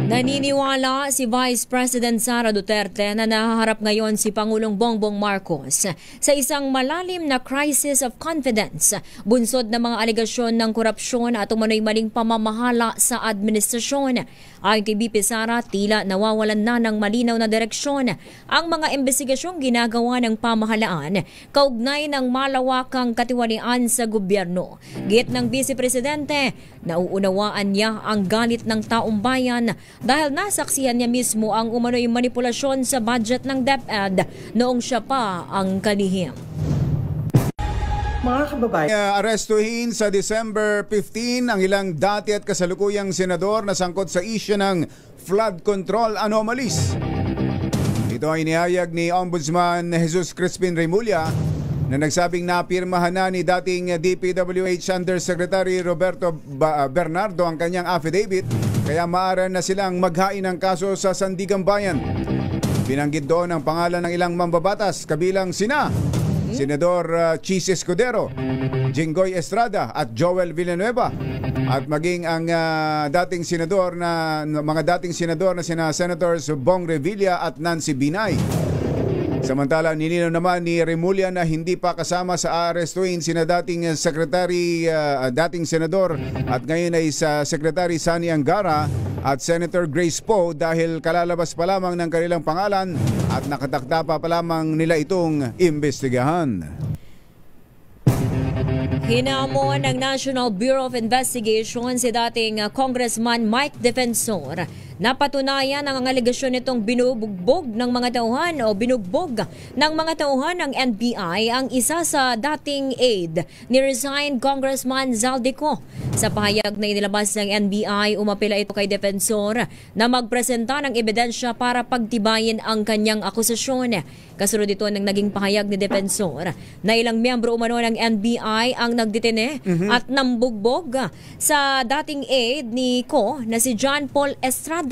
Naniniwala si Vice President Sara Duterte na nahaharap ngayon si Pangulong Bongbong Marcos sa isang malalim na crisis of confidence, bunsod ng mga alegasyon ng korupsyon at umano'y maling pamamahala sa administrasyon. Ayon kay BP Sara, tila nawawalan na ng malinaw na direksyon ang mga investigasyong ginagawa ng pamahalaan kaugnay ng malawakang katiwalian sa gobyerno. Git ng Vice Presidente, nauunawaan niya ang galit ng taong bayan dahil nasaksihan niya mismo ang umano'y manipulasyon sa budget ng DepEd noong siya pa ang kalihim. Mga kababayan, Arestuhin sa December 15 ang ilang dati at kasalukuyang senador na sangkot sa isyu ng flood control anomalies. Ito ay inihayag ni Ombudsman Jesus Crispin Remulla na nagsabing napirmahan na ni dating DPWH Undersecretary Roberto Bernardo ang kanyang affidavit, kaya maaari na silang maghain ng kaso sa Sandigan Bayan. Binanggit doon ang pangalan ng ilang mambabatas kabilang sina Senador Chis Escudero, Jinggoy Estrada at Joel Villanueva, at maging ang mga dating senador na sina Senators Bong Revilla at Nancy Binay. Samantala, nilinaw naman ni Remulla na hindi pa kasama sa arestuhin sina dating senador at ngayon ay sa Secretary Sani Angara at Senator Grace Poe dahil kalalabas pa lamang ng kanilang pangalan at nakatakda pa lamang nila itong imbestigahan. Hinamon ng National Bureau of Investigation si dating Congressman Mike Defensor. Napatunayan ang alegasyon nitong binubugbog ng mga tauhan ng NBI ang isa sa dating aide ni resigned Congressman Zaldico. Sa pahayag na inilabas ng NBI, umapila ito kay Defensor na magpresenta ng ebidensya para pagtibayin ang kanyang akusasyon. Kasunod ito ng naging pahayag ni Defensor na ilang miyembro umano ng NBI ang nagdetene at nambugbog sa dating aide ni Ko na si John Paul Estrada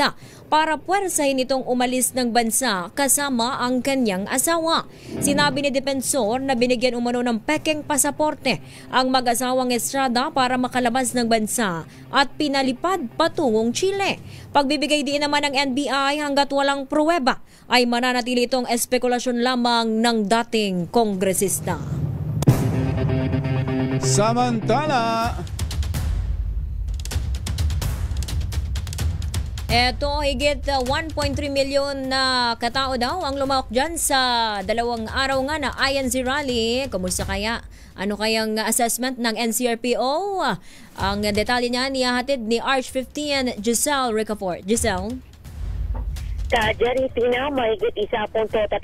para puwersahin itong umalis ng bansa kasama ang kanyang asawa. Sinabi ni Defensor na binigyan umano ng pekeng pasaporte ang mag-asawang Estrada para makalabas ng bansa at pinalipad patungong Chile. Pagbibigay din naman ng NBI hanggat walang pruweba ay mananatili itong espekulasyon lamang ng dating kongresista. Samantala, eto, higit 1.3 milyon na katao daw ang lumahok dyan sa 2 araw nga na INC rally. Kumusta kaya? Ano kayang assessment ng NCRPO? Ang detalye niya niyahatid ni Arch 15 Giselle Ricafort. Giselle? Jerry, mahigit 1.3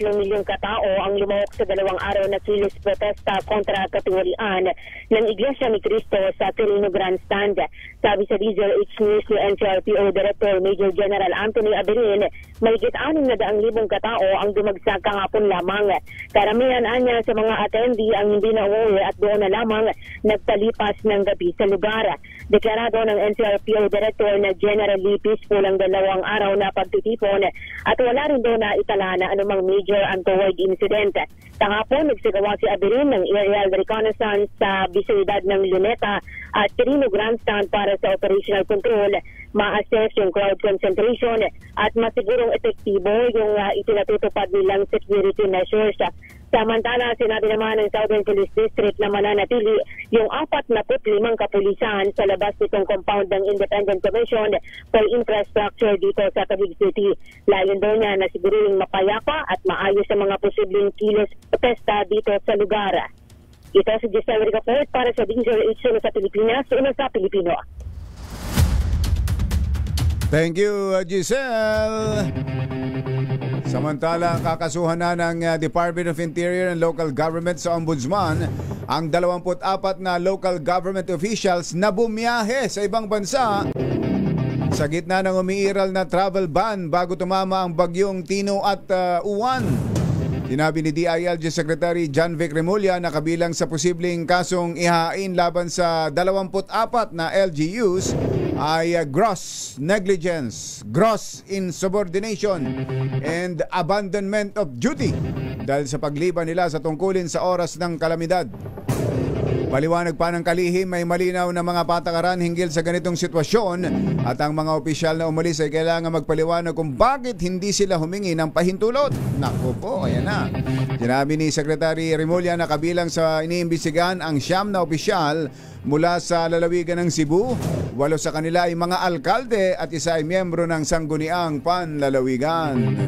milyong katao ang lumahok sa 2 araw na kilos protesta kontra katiwalian ng Iglesia ni Cristo sa Quirino Grandstand. Sabi sa DZRH News ni NCRPO Director Major General Anthony Aberin, mahigit 600,000 katao ang dumagsa kahapon lamang. Karamihan anya sa mga attendee ang hindi na uuwi at doon na lamang nagtalipas ng gabi sa lugar. Deklarado ng NCRPO Director na generally peaceful ang 2 araw na pagtitipon at wala rin doon na itala na anumang major untoward incident. Kahapon, nagsagawa si Aberin ng aerial reconnaissance sa bisyudad ng Luneta at Quirino Grandstand para sa operational control, ma-assess yung crowd concentration at masigurong epektibo yung itinatutupad nilang security measures. Samantala, sinabi naman ng Southern Police District na mananatili yung 45 kapulisan sa labas nitong compound ng Independent Commission for Infrastructure dito sa Taguig City. Layon daw niya na siguruing mapayapa at maayos sa mga posibleng kilos protesta dito sa lugar. Ito si Giselle Ricafort para sa DZRH sa Pilipinas, una sa Pilipino. Thank you, Giselle. Samantala, kakasuhan na ng Department of Interior and Local Government sa Ombudsman ang 24 na local government officials na bumiyahe sa ibang bansa Sa gitna ng umiiral na travel ban bago tumama ang bagyong Tino at Uwan. Sinabi ni DILG Secretary John Vic Remulla na kabilang sa posibleng kasong ihain laban sa 24 na LGUs ay gross negligence, gross insubordination, and abandonment of duty dahil sa pagliban nila sa tungkulin sa oras ng kalamidad. Paliwanag pa ng kalihim, may malinaw na mga patakaran hinggil sa ganitong sitwasyon at ang mga opisyal na umalis ay kailangan magpaliwanag kung bakit hindi sila humingi ng pahintulot. Naku po, ayan na. Sinabi ni Secretary Remulla na kabilang sa iniimbestigahan ang 9 na opisyal mula sa lalawigan ng Cebu. 8 sa kanila ay mga alkalde at 1 ay miyembro ng Sangguniang Panlalawigan.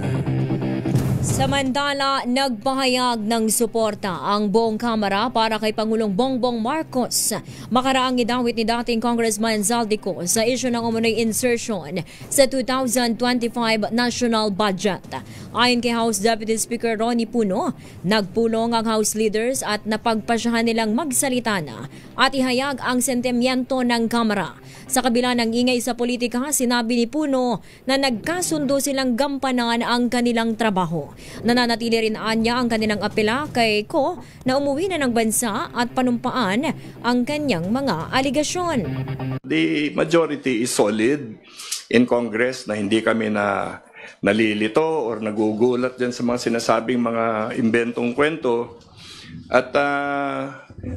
Samantala, nagpahayag ng suporta ang buong Kamara para kay Pangulong Bongbong Marcos. Makaraang idawit ni dating Congressman Zaldico sa isyu ng umunoy insertion sa 2025 national budget. Ayon kay House Deputy Speaker Ronnie Puno, nagpulong ang House leaders at napagpasyahan nilang magsalita na at ihayag ang sentimiento ng Kamara. Sa kabila ng ingay sa politika, sinabi ni Puno na nagkasundo silang gampanan ang kanilang trabaho. Nananatili rin anya ang kanilang apela kay Ko na umuwi na ng bansa at panumpaan ang kanyang mga aligasyon. The majority is solid in Congress na hindi kami nalilito or nagugulat dyan sa mga sinasabing mga imbentong kwento. At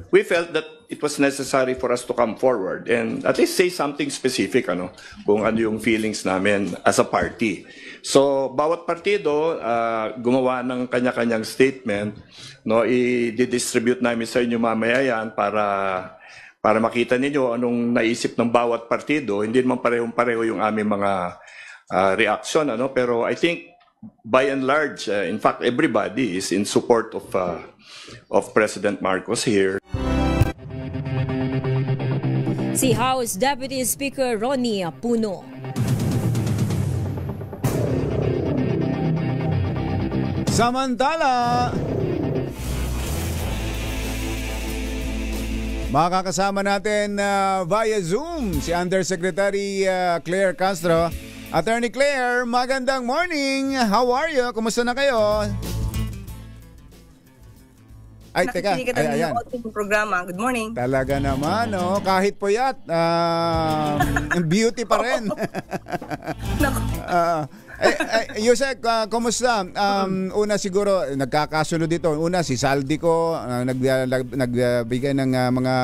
we felt that it was necessary for us to come forward and at least say something specific kung ano yung feelings namin as a party. So bawat partido gumawa ng kanya-kanyang statement, i-distribute namin sa inyo mamaya yan para makita ninyo anong naisip ng bawat partido. Hindi naman parehong-pareho yung aming mga reaction, pero I think by and large, in fact everybody is in support of President Marcos here. Si House Deputy Speaker Ronnie Puno. Samantala, makakasama natin via Zoom si Undersecretary Claire Castro. Attorney Claire, magandang morning. How are you? Kumusta na kayo? Ay, teka. Ayan. Programa. Good morning. Talaga naman, kahit puyat, beauty pa rin. Yusek, kumusta? Una siguro, nagkakasunod dito. Una, si Zaldico, nagbigay ng mga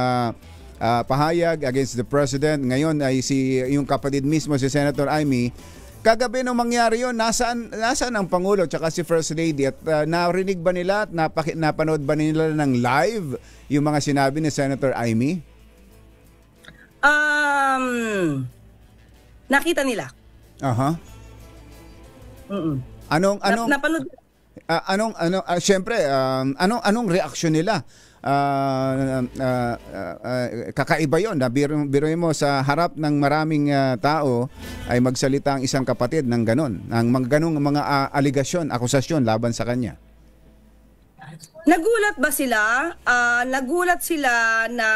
pahayag against the President. Ngayon ay yung kapatid mismo, si Senator Amy. Kagabi nung mangyari yun, nasaan ang Pangulo tsaka si First Lady at narinig ba nila at napanood ba nila ng live yung mga sinabi ni Senator Amy? Nakita nila. Aha. Anong reaksyon nila? Kakaiba yon. Biruin mo sa harap ng maraming tao ay magsalita ang isang kapatid ng ganon, ng mga aligasyon, akusasyon laban sa kanya. Nagulat ba sila? Nagulat sila na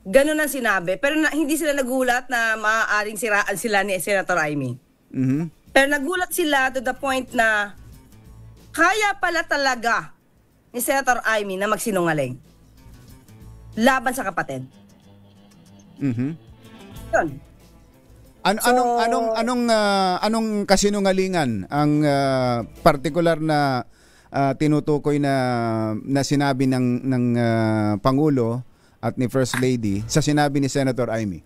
ganon ang sinabi, pero hindi sila nagulat na maaaring siraan sila ni Senator Amy. Pero nagulat sila to the point na kaya pala talaga ni Senator Amy na magsinungaling laban sa kapatid. Yun. Anong kasinungalingan ang partikular na tinutukoy na sinabi ng Pangulo at ni First Lady sa sinabi ni Senator Amy?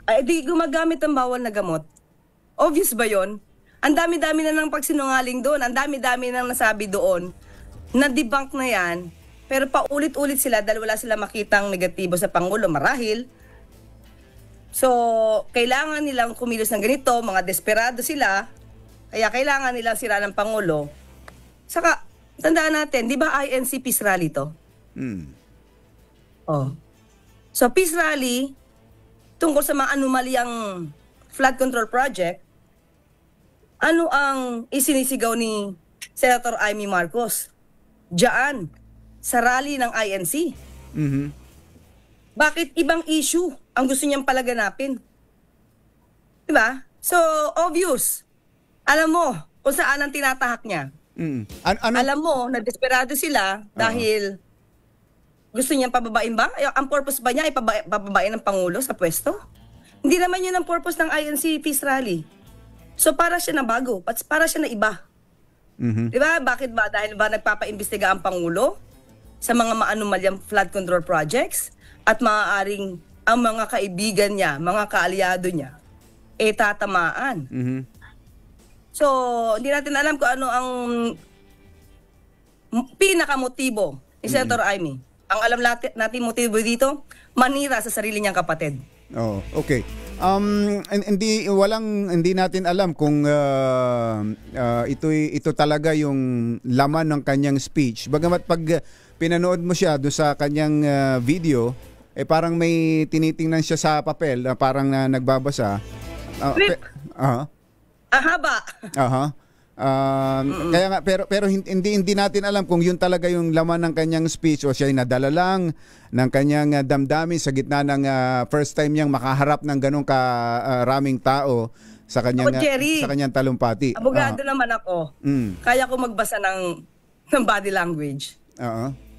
Ay, di gumagamit ng bawal na gamot. Obvious ba yon? Ang dami-dami na ng pagsinungaling doon. Ang dami-dami na nasabi doon. Na-debunk na yan. Pero paulit-ulit sila dahil wala sila makitang negatibo sa Pangulo marahil. So, kailangan nilang kumilos ng ganito. Mga desperado sila. Kaya kailangan nilang sira ng Pangulo. Saka, tandaan natin, di ba INC Peace Rally to? So, Peace Rally, tungkol sa mga anomalyang flood control project, ano ang isinisigaw ni Senator Amy Marcos? Diyan, sa rally ng INC. Bakit ibang issue ang gusto niyang palaganapin. Diba? So, obvious. Alam mo kung saan ang tinatahak niya. Alam mo na desperado sila dahil gusto niyang pababain ba? Ang purpose ba niya ay pababain ng Pangulo sa pwesto? Hindi naman yun ang purpose ng INC Peace Rally. So para siya na bago, para siya na iba. Diba? Bakit ba? Dahil ba nagpapaimbestiga ang Pangulo sa mga maanumalyang flood control projects at maaaring ang mga kaibigan niya, mga kaalyado niya, tatamaan. So, hindi natin alam kung ano ang pinakamotibo ni Senator Amy. Ang alam natin motibo dito, manira sa sarili niyang kapatid. Oh, okay. Hindi natin alam kung ito talaga yung laman ng kanyang speech. Bagamat pag pinanood mo siya do sa kanyang video, parang may tinitingnan siya sa papel, parang nagbabasa. Haba. Kaya nga pero hindi natin alam kung yun talaga yung laman ng kanyang speech o siya ay nadala lang ng kanyang damdamin sa gitna ng first time niyang makaharap ng ganong karaming tao sa kanyang talumpati. Abogado naman ako. Kaya ko magbasa ng body language.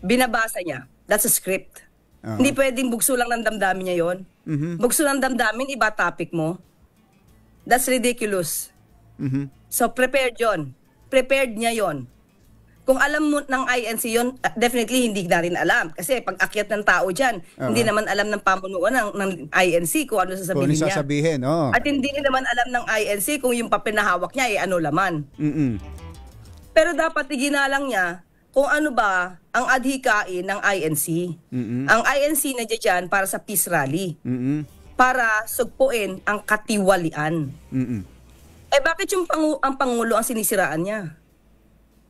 Binabasa niya. That's a script. Hindi pwedeng bugso lang ng damdamin niya yon. Bugso ng damdamin, iba topic mo. That's ridiculous. So, prepared yon. Prepared niya yon. Kung alam mo ng INC yon, definitely hindi natin alam. Kasi pag akyat ng tao dyan, hindi naman alam ng pamunuan ng INC kung ano sasabihin niya. At hindi naman alam ng INC kung yung papinahawak niya ay ano laman. Pero dapat iginalang niya kung ano ba ang adhikain ng INC. Ang INC na dyan para sa peace rally. Para sugpuin ang katiwalian. Bakit yung ang Pangulo ang sinisiraan niya?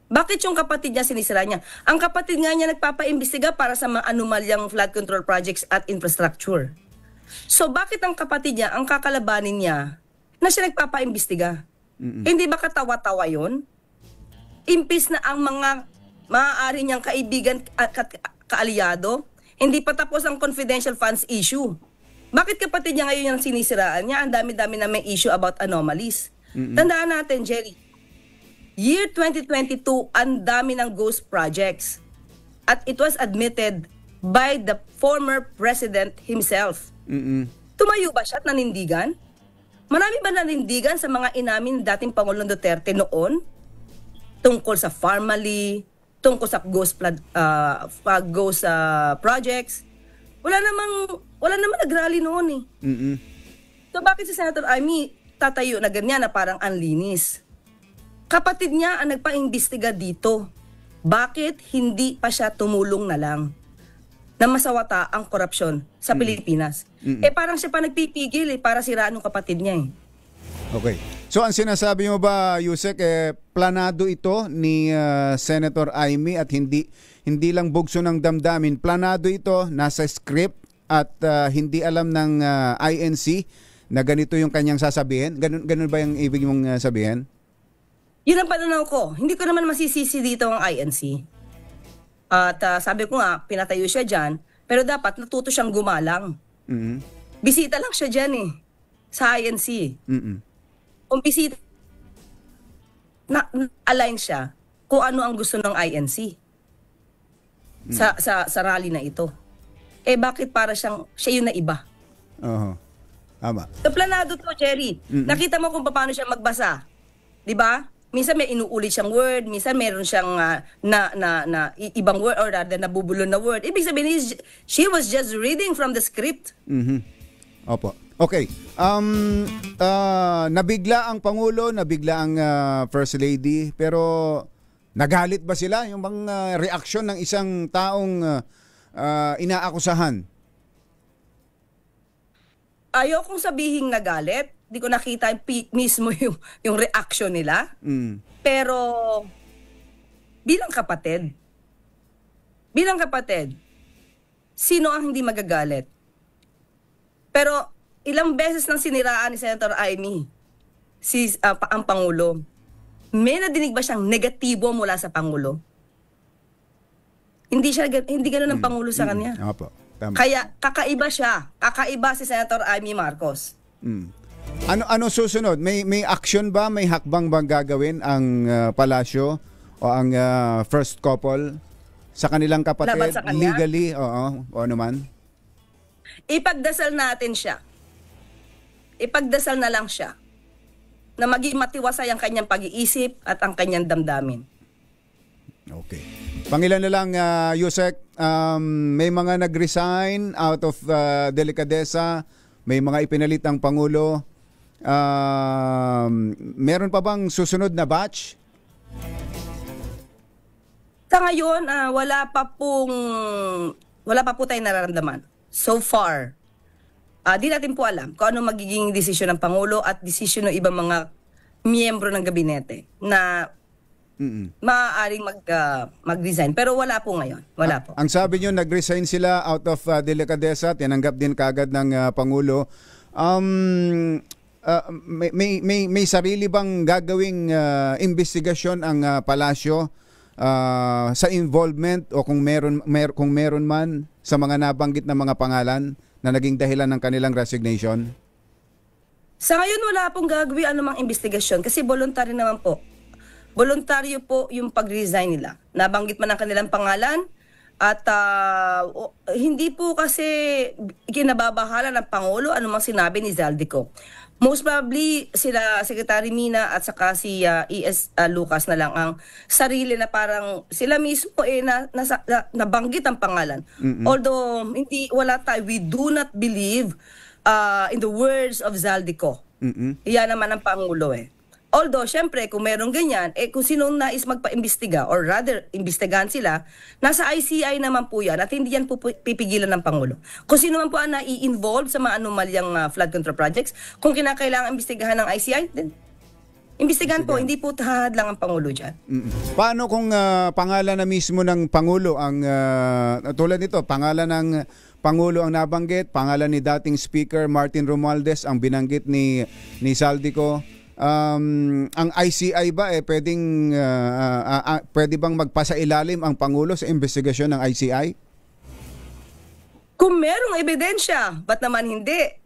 Bakit yung kapatid niya sinisiraan niya? Ang kapatid nga niya nagpapaimbestiga para sa mga anomalyang flood control projects at infrastructure. So bakit ang kapatid niya, ang kakalabanin niya, na siya nagpapaimbestiga? Hindi ba katawa-tawa yun? Impis na ang mga maaari niyang kaibigan at kaalyado, hindi pa tapos ang confidential funds issue. Bakit kapatid niya ngayon yung sinisiraan niya? Ang dami-dami na may issue about anomalies. Tandaan natin, Jerry, year 2022, ang dami ng ghost projects. At it was admitted by the former president himself. Tumayo ba siya at nanindigan? Marami ba nanindigan sa mga inamin dating Pangulong Duterte noon? Tungkol sa Farmally, tungkol sa ghost projects. Wala namang nag-rally noon So bakit si Senator Amy tatayo na ganyan na parang anlinis? Kapatid niya ang nagpa-imbestiga dito. Bakit hindi pa siya tumulong na lang na masawata ang korupsyon sa Pilipinas? Parang siya pa nagpipigil para siraan ng kapatid niya Okay. So ang sinasabi mo ba, Yusek, planado ito ni Senator Amy at hindi lang bugso ng damdamin. Planado ito, nasa script at hindi alam ng INC na ganito yung kanyang sasabihin? Ganun ba yung ibig mong sabihin? Yun ang pananaw ko. Hindi ko naman masisisi dito ang INC. At sabi ko nga, pinatayo siya dyan, pero dapat natuto siyang gumalang. Bisita lang siya dyan sa INC. Kung bisita, na-align siya kung ano ang gusto ng INC sa rally na ito. Bakit para siya yung naiba? Tama. So, planado to, Jerry. Nakita mo kung paano siya magbasa. Diba? Minsan may inuulit siyang word, minsan meron siyang ibang word or rather nabubulon na word. Ibig sabihin, she was just reading from the script. Opo. Okay. Nabigla ang Pangulo, nabigla ang First Lady, pero nagalit ba sila? Yung bang reaksyon ng isang taong inaakusahan? Ayokong sabihin nagalit. Di ko nakita mismo yung reaction nila. Pero bilang kapatid, sino ang hindi magagalit? Pero ilang beses nang siniraan ni Senator Amy ang Pangulo. May nadinig ba siyang negatibo mula sa Pangulo? Hindi gano'n ang Pangulo sa kanya. Opo. Kaya kakaiba siya. Kakaiba si Senator Amy Marcos. Ano susunod? May action ba? May hakbang bang gagawin ang palasyo o ang first couple sa kanilang kapatid Laban sa kanya? legally? O ano man? Ipagdasal natin siya. Ipagdasal na lang siya na maging matiwasay ang kanyang pag-iisip at ang kanyang damdamin. Okay. Pangilan na lang, Yusek, may mga nag-resign out of delikadesa, may mga ipinalit ang Pangulo. Meron pa bang susunod na batch? Sa ngayon, wala pa po tayong nararamdaman. So far, di natin po alam kung ano magiging desisyon ng Pangulo at desisyon ng ibang mga miyembro ng gabinete na maaaring mag-resign. Pero wala po ngayon. Wala po. Ang sabi nyo, nag-resign sila out of delikadesa, tinanggap din kagad ng Pangulo. May sarili bang gagawing investigasyon ang palasyo sa involvement o kung meron man sa mga nabanggit na mga pangalan na naging dahilan ng kanilang resignation? Sa ngayon, wala pong gagawin anumang investigasyon kasi voluntary naman po. Voluntaryo po yung pag-resign nila. Nabanggit man ang kanilang pangalan at hindi po kasi kinababahala ng Pangulo anumang sinabi ni Zaldico. Most probably sila Secretary Mina at saka si E.S. Lucas na lang ang sarili na parang sila mismo nabanggit ang pangalan. Although we do not believe in the words of Zaldico. Iyan naman ang Pangulo Although, syempre, kung merong ganyan, kung sinong nais magpa-imbestiga or rather, imbestigahan sila, nasa ICI naman po yan at hindi yan po pipigilan ng Pangulo. Kung sino man po ang nai-involve sa mga anomalyang flood control projects, kung kinakailangan imbestigahan ng ICI, then imbestigahan po, hindi po tahad lang ang Pangulo dyan. Paano kung pangalan na mismo ng Pangulo ang, tulad nito, pangalan ng Pangulo ang nabanggit, pangalan ni dating Speaker Martin Romualdez ang binanggit ni Zaldico. Ang ICI ba pwede bang magpasailalim ang Pangulo sa investigasyon ng ICI? Kung merong ebidensya, ba't naman hindi?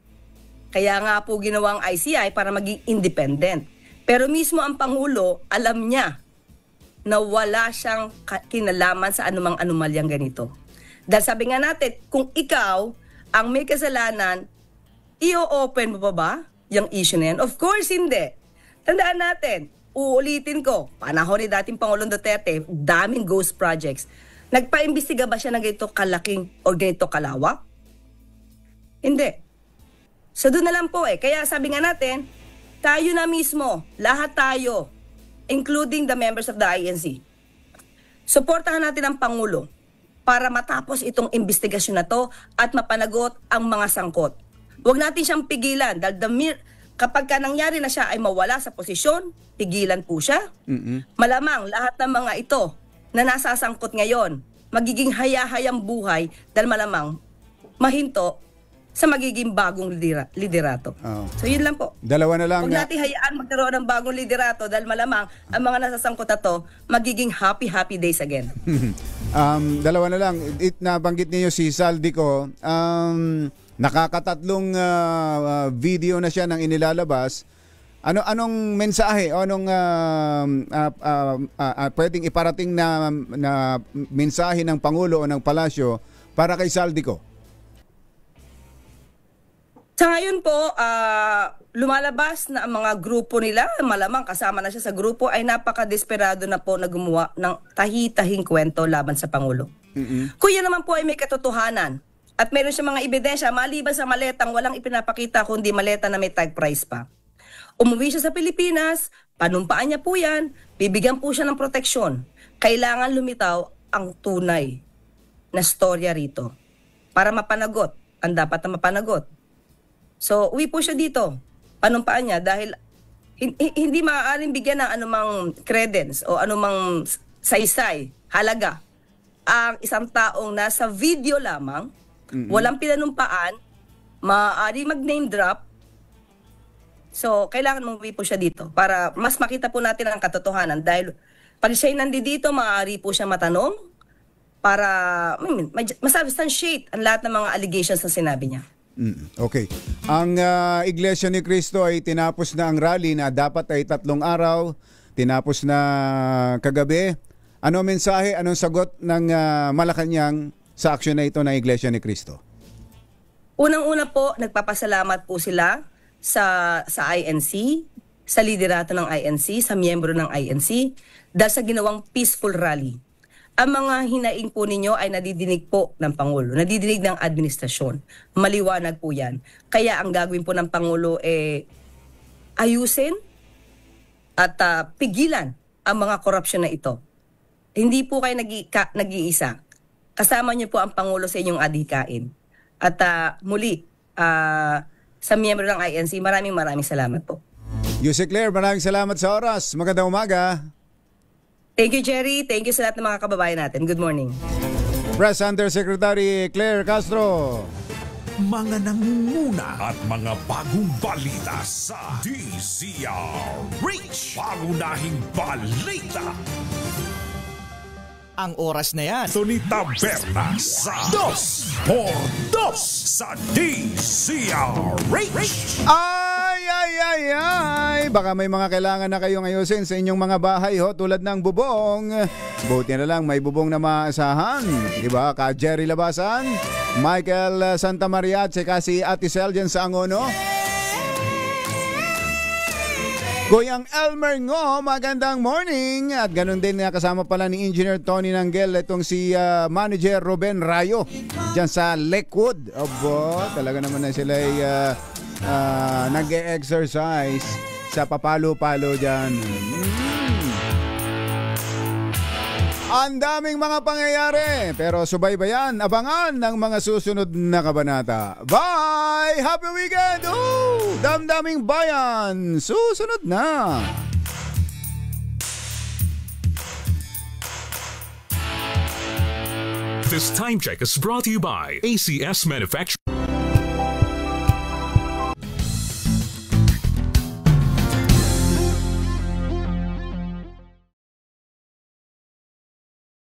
Kaya nga po ginawang ICI para maging independent. Pero mismo ang Pangulo, alam niya na wala siyang kinalaman sa anumang anomalyang ganito. Dahil sabi nga natin, kung ikaw ang may kasalanan, i-open mo ba yung issue na yan? Of course, hindi. Tandaan natin, uulitin ko, panahon ni dating Pangulong Duterte, daming ghost projects. Nagpa-imbestiga ba siya ng ganito kalaking o ganito kalawak? Hindi. So doon na lang po Kaya sabi nga natin, tayo na mismo, lahat tayo, including the members of the INC, suportahan natin ang Pangulo para matapos itong investigasyon na to at mapanagot ang mga sangkot. Huwag natin siyang pigilan dahil kapag nangyari na siya ay mawala sa posisyon, pigilan po siya. Malamang lahat ng mga ito na nasasangkot ngayon, magiging haya-hayang buhay dahil malamang mahinto sa magiging bagong liderato. So yun lang po. Dalawa na lang. Huwag natin hayaan magkaroon ng bagong liderato dahil malamang ang mga nasasangkot na to magiging happy days again. Dalawa na lang. Nabanggit niyo si Zaldico. Nakakatatlong video na siya nang inilalabas. Anong mensahe o anong pwedeng iparating na mensahe ng Pangulo o ng Palasyo para kay Zaldico? Sa ngayon po, lumalabas na ang mga grupo nila, malamang kasama na siya sa grupo, ay napaka-desperado na po na gumawa ng tahi-tahing kwento laban sa Pangulo. Kung yan naman po ay may katotohanan, at meron siya mga ebidensya, maliban sa maletang walang ipinapakita kundi maleta na may tag price pa. Umuwi siya sa Pilipinas, panumpaan niya po yan, bibigyan po siya ng proteksyon. Kailangan lumitaw ang tunay na storya rito para mapanagot ang dapat na mapanagot. So, uwi po siya dito, panumpaan niya dahil hindi maaaring bigyan ng anumang credence o anumang saysay, halaga ang isang taong nasa video lamang, walang pinanumpaan, maaari mag-name drop. So, kailangan umuwi po siya dito para mas makita po natin ang katotohanan. Dahil pag siya'y nandito, maaari po siya matanong para masubstantiate ang lahat ng mga allegations na sinabi niya. Okay. Ang Iglesia ni Cristo ay tinapos na ang rally na dapat ay 3 araw. Tinapos na kagabi. Ano mensahe, anong sagot ng Malacanang sa aksyon na ito ng Iglesia ni Cristo? Unang-una po, nagpapasalamat po sila sa INC, sa liderato ng INC, sa miyembro ng INC, dahil sa ginawang peaceful rally. Ang mga hinaing po ninyo ay nadidinig po ng Pangulo, nadidinig ng administrasyon. Maliwanag po yan. Kaya ang gagawin po ng Pangulo ayusin at pigilan ang mga korupsyon na ito. Hindi po kayo nag-iisa. Kasama niyo po ang Pangulo sa inyong adhikain. At muli, sa miyembro ng INC, maraming salamat po. Yusek Claire, maraming salamat sa oras. Magandang umaga. Thank you, Jerry. Thank you sa lahat ng mga kababayan natin. Good morning. Press Undersecretary Claire Castro. Mga nangunguna at mga bagong balita sa DZRH. Pangunahing balita. Ang oras na yan. Sonita Berta sa 2x2 sa DZRH. Ay! Baka may mga kailangan na kayong ayusin sa inyong mga bahay tulad ng bubong. Buti na lang may bubong na maasahan. Diba? Ka Jerry Labasan, Michael Santa Maria at si Ate Sel dyan sa Angono. Goyang Elmer Ngo, magandang morning. At ganun din kasama pala ni Engineer Tony Nanggel itong si Manager Ruben Rayo dyan sa Lakewood. Obo, talaga naman na sila ay nag-e-exercise sa papalo-palo dyan. Ang daming mga pangyayari, pero subaybayan, abangan ng mga susunod na kabanata. Bye! Happy weekend! Damdaming bayan! Susunod na! This time check is brought to you by ACS Manufacturing.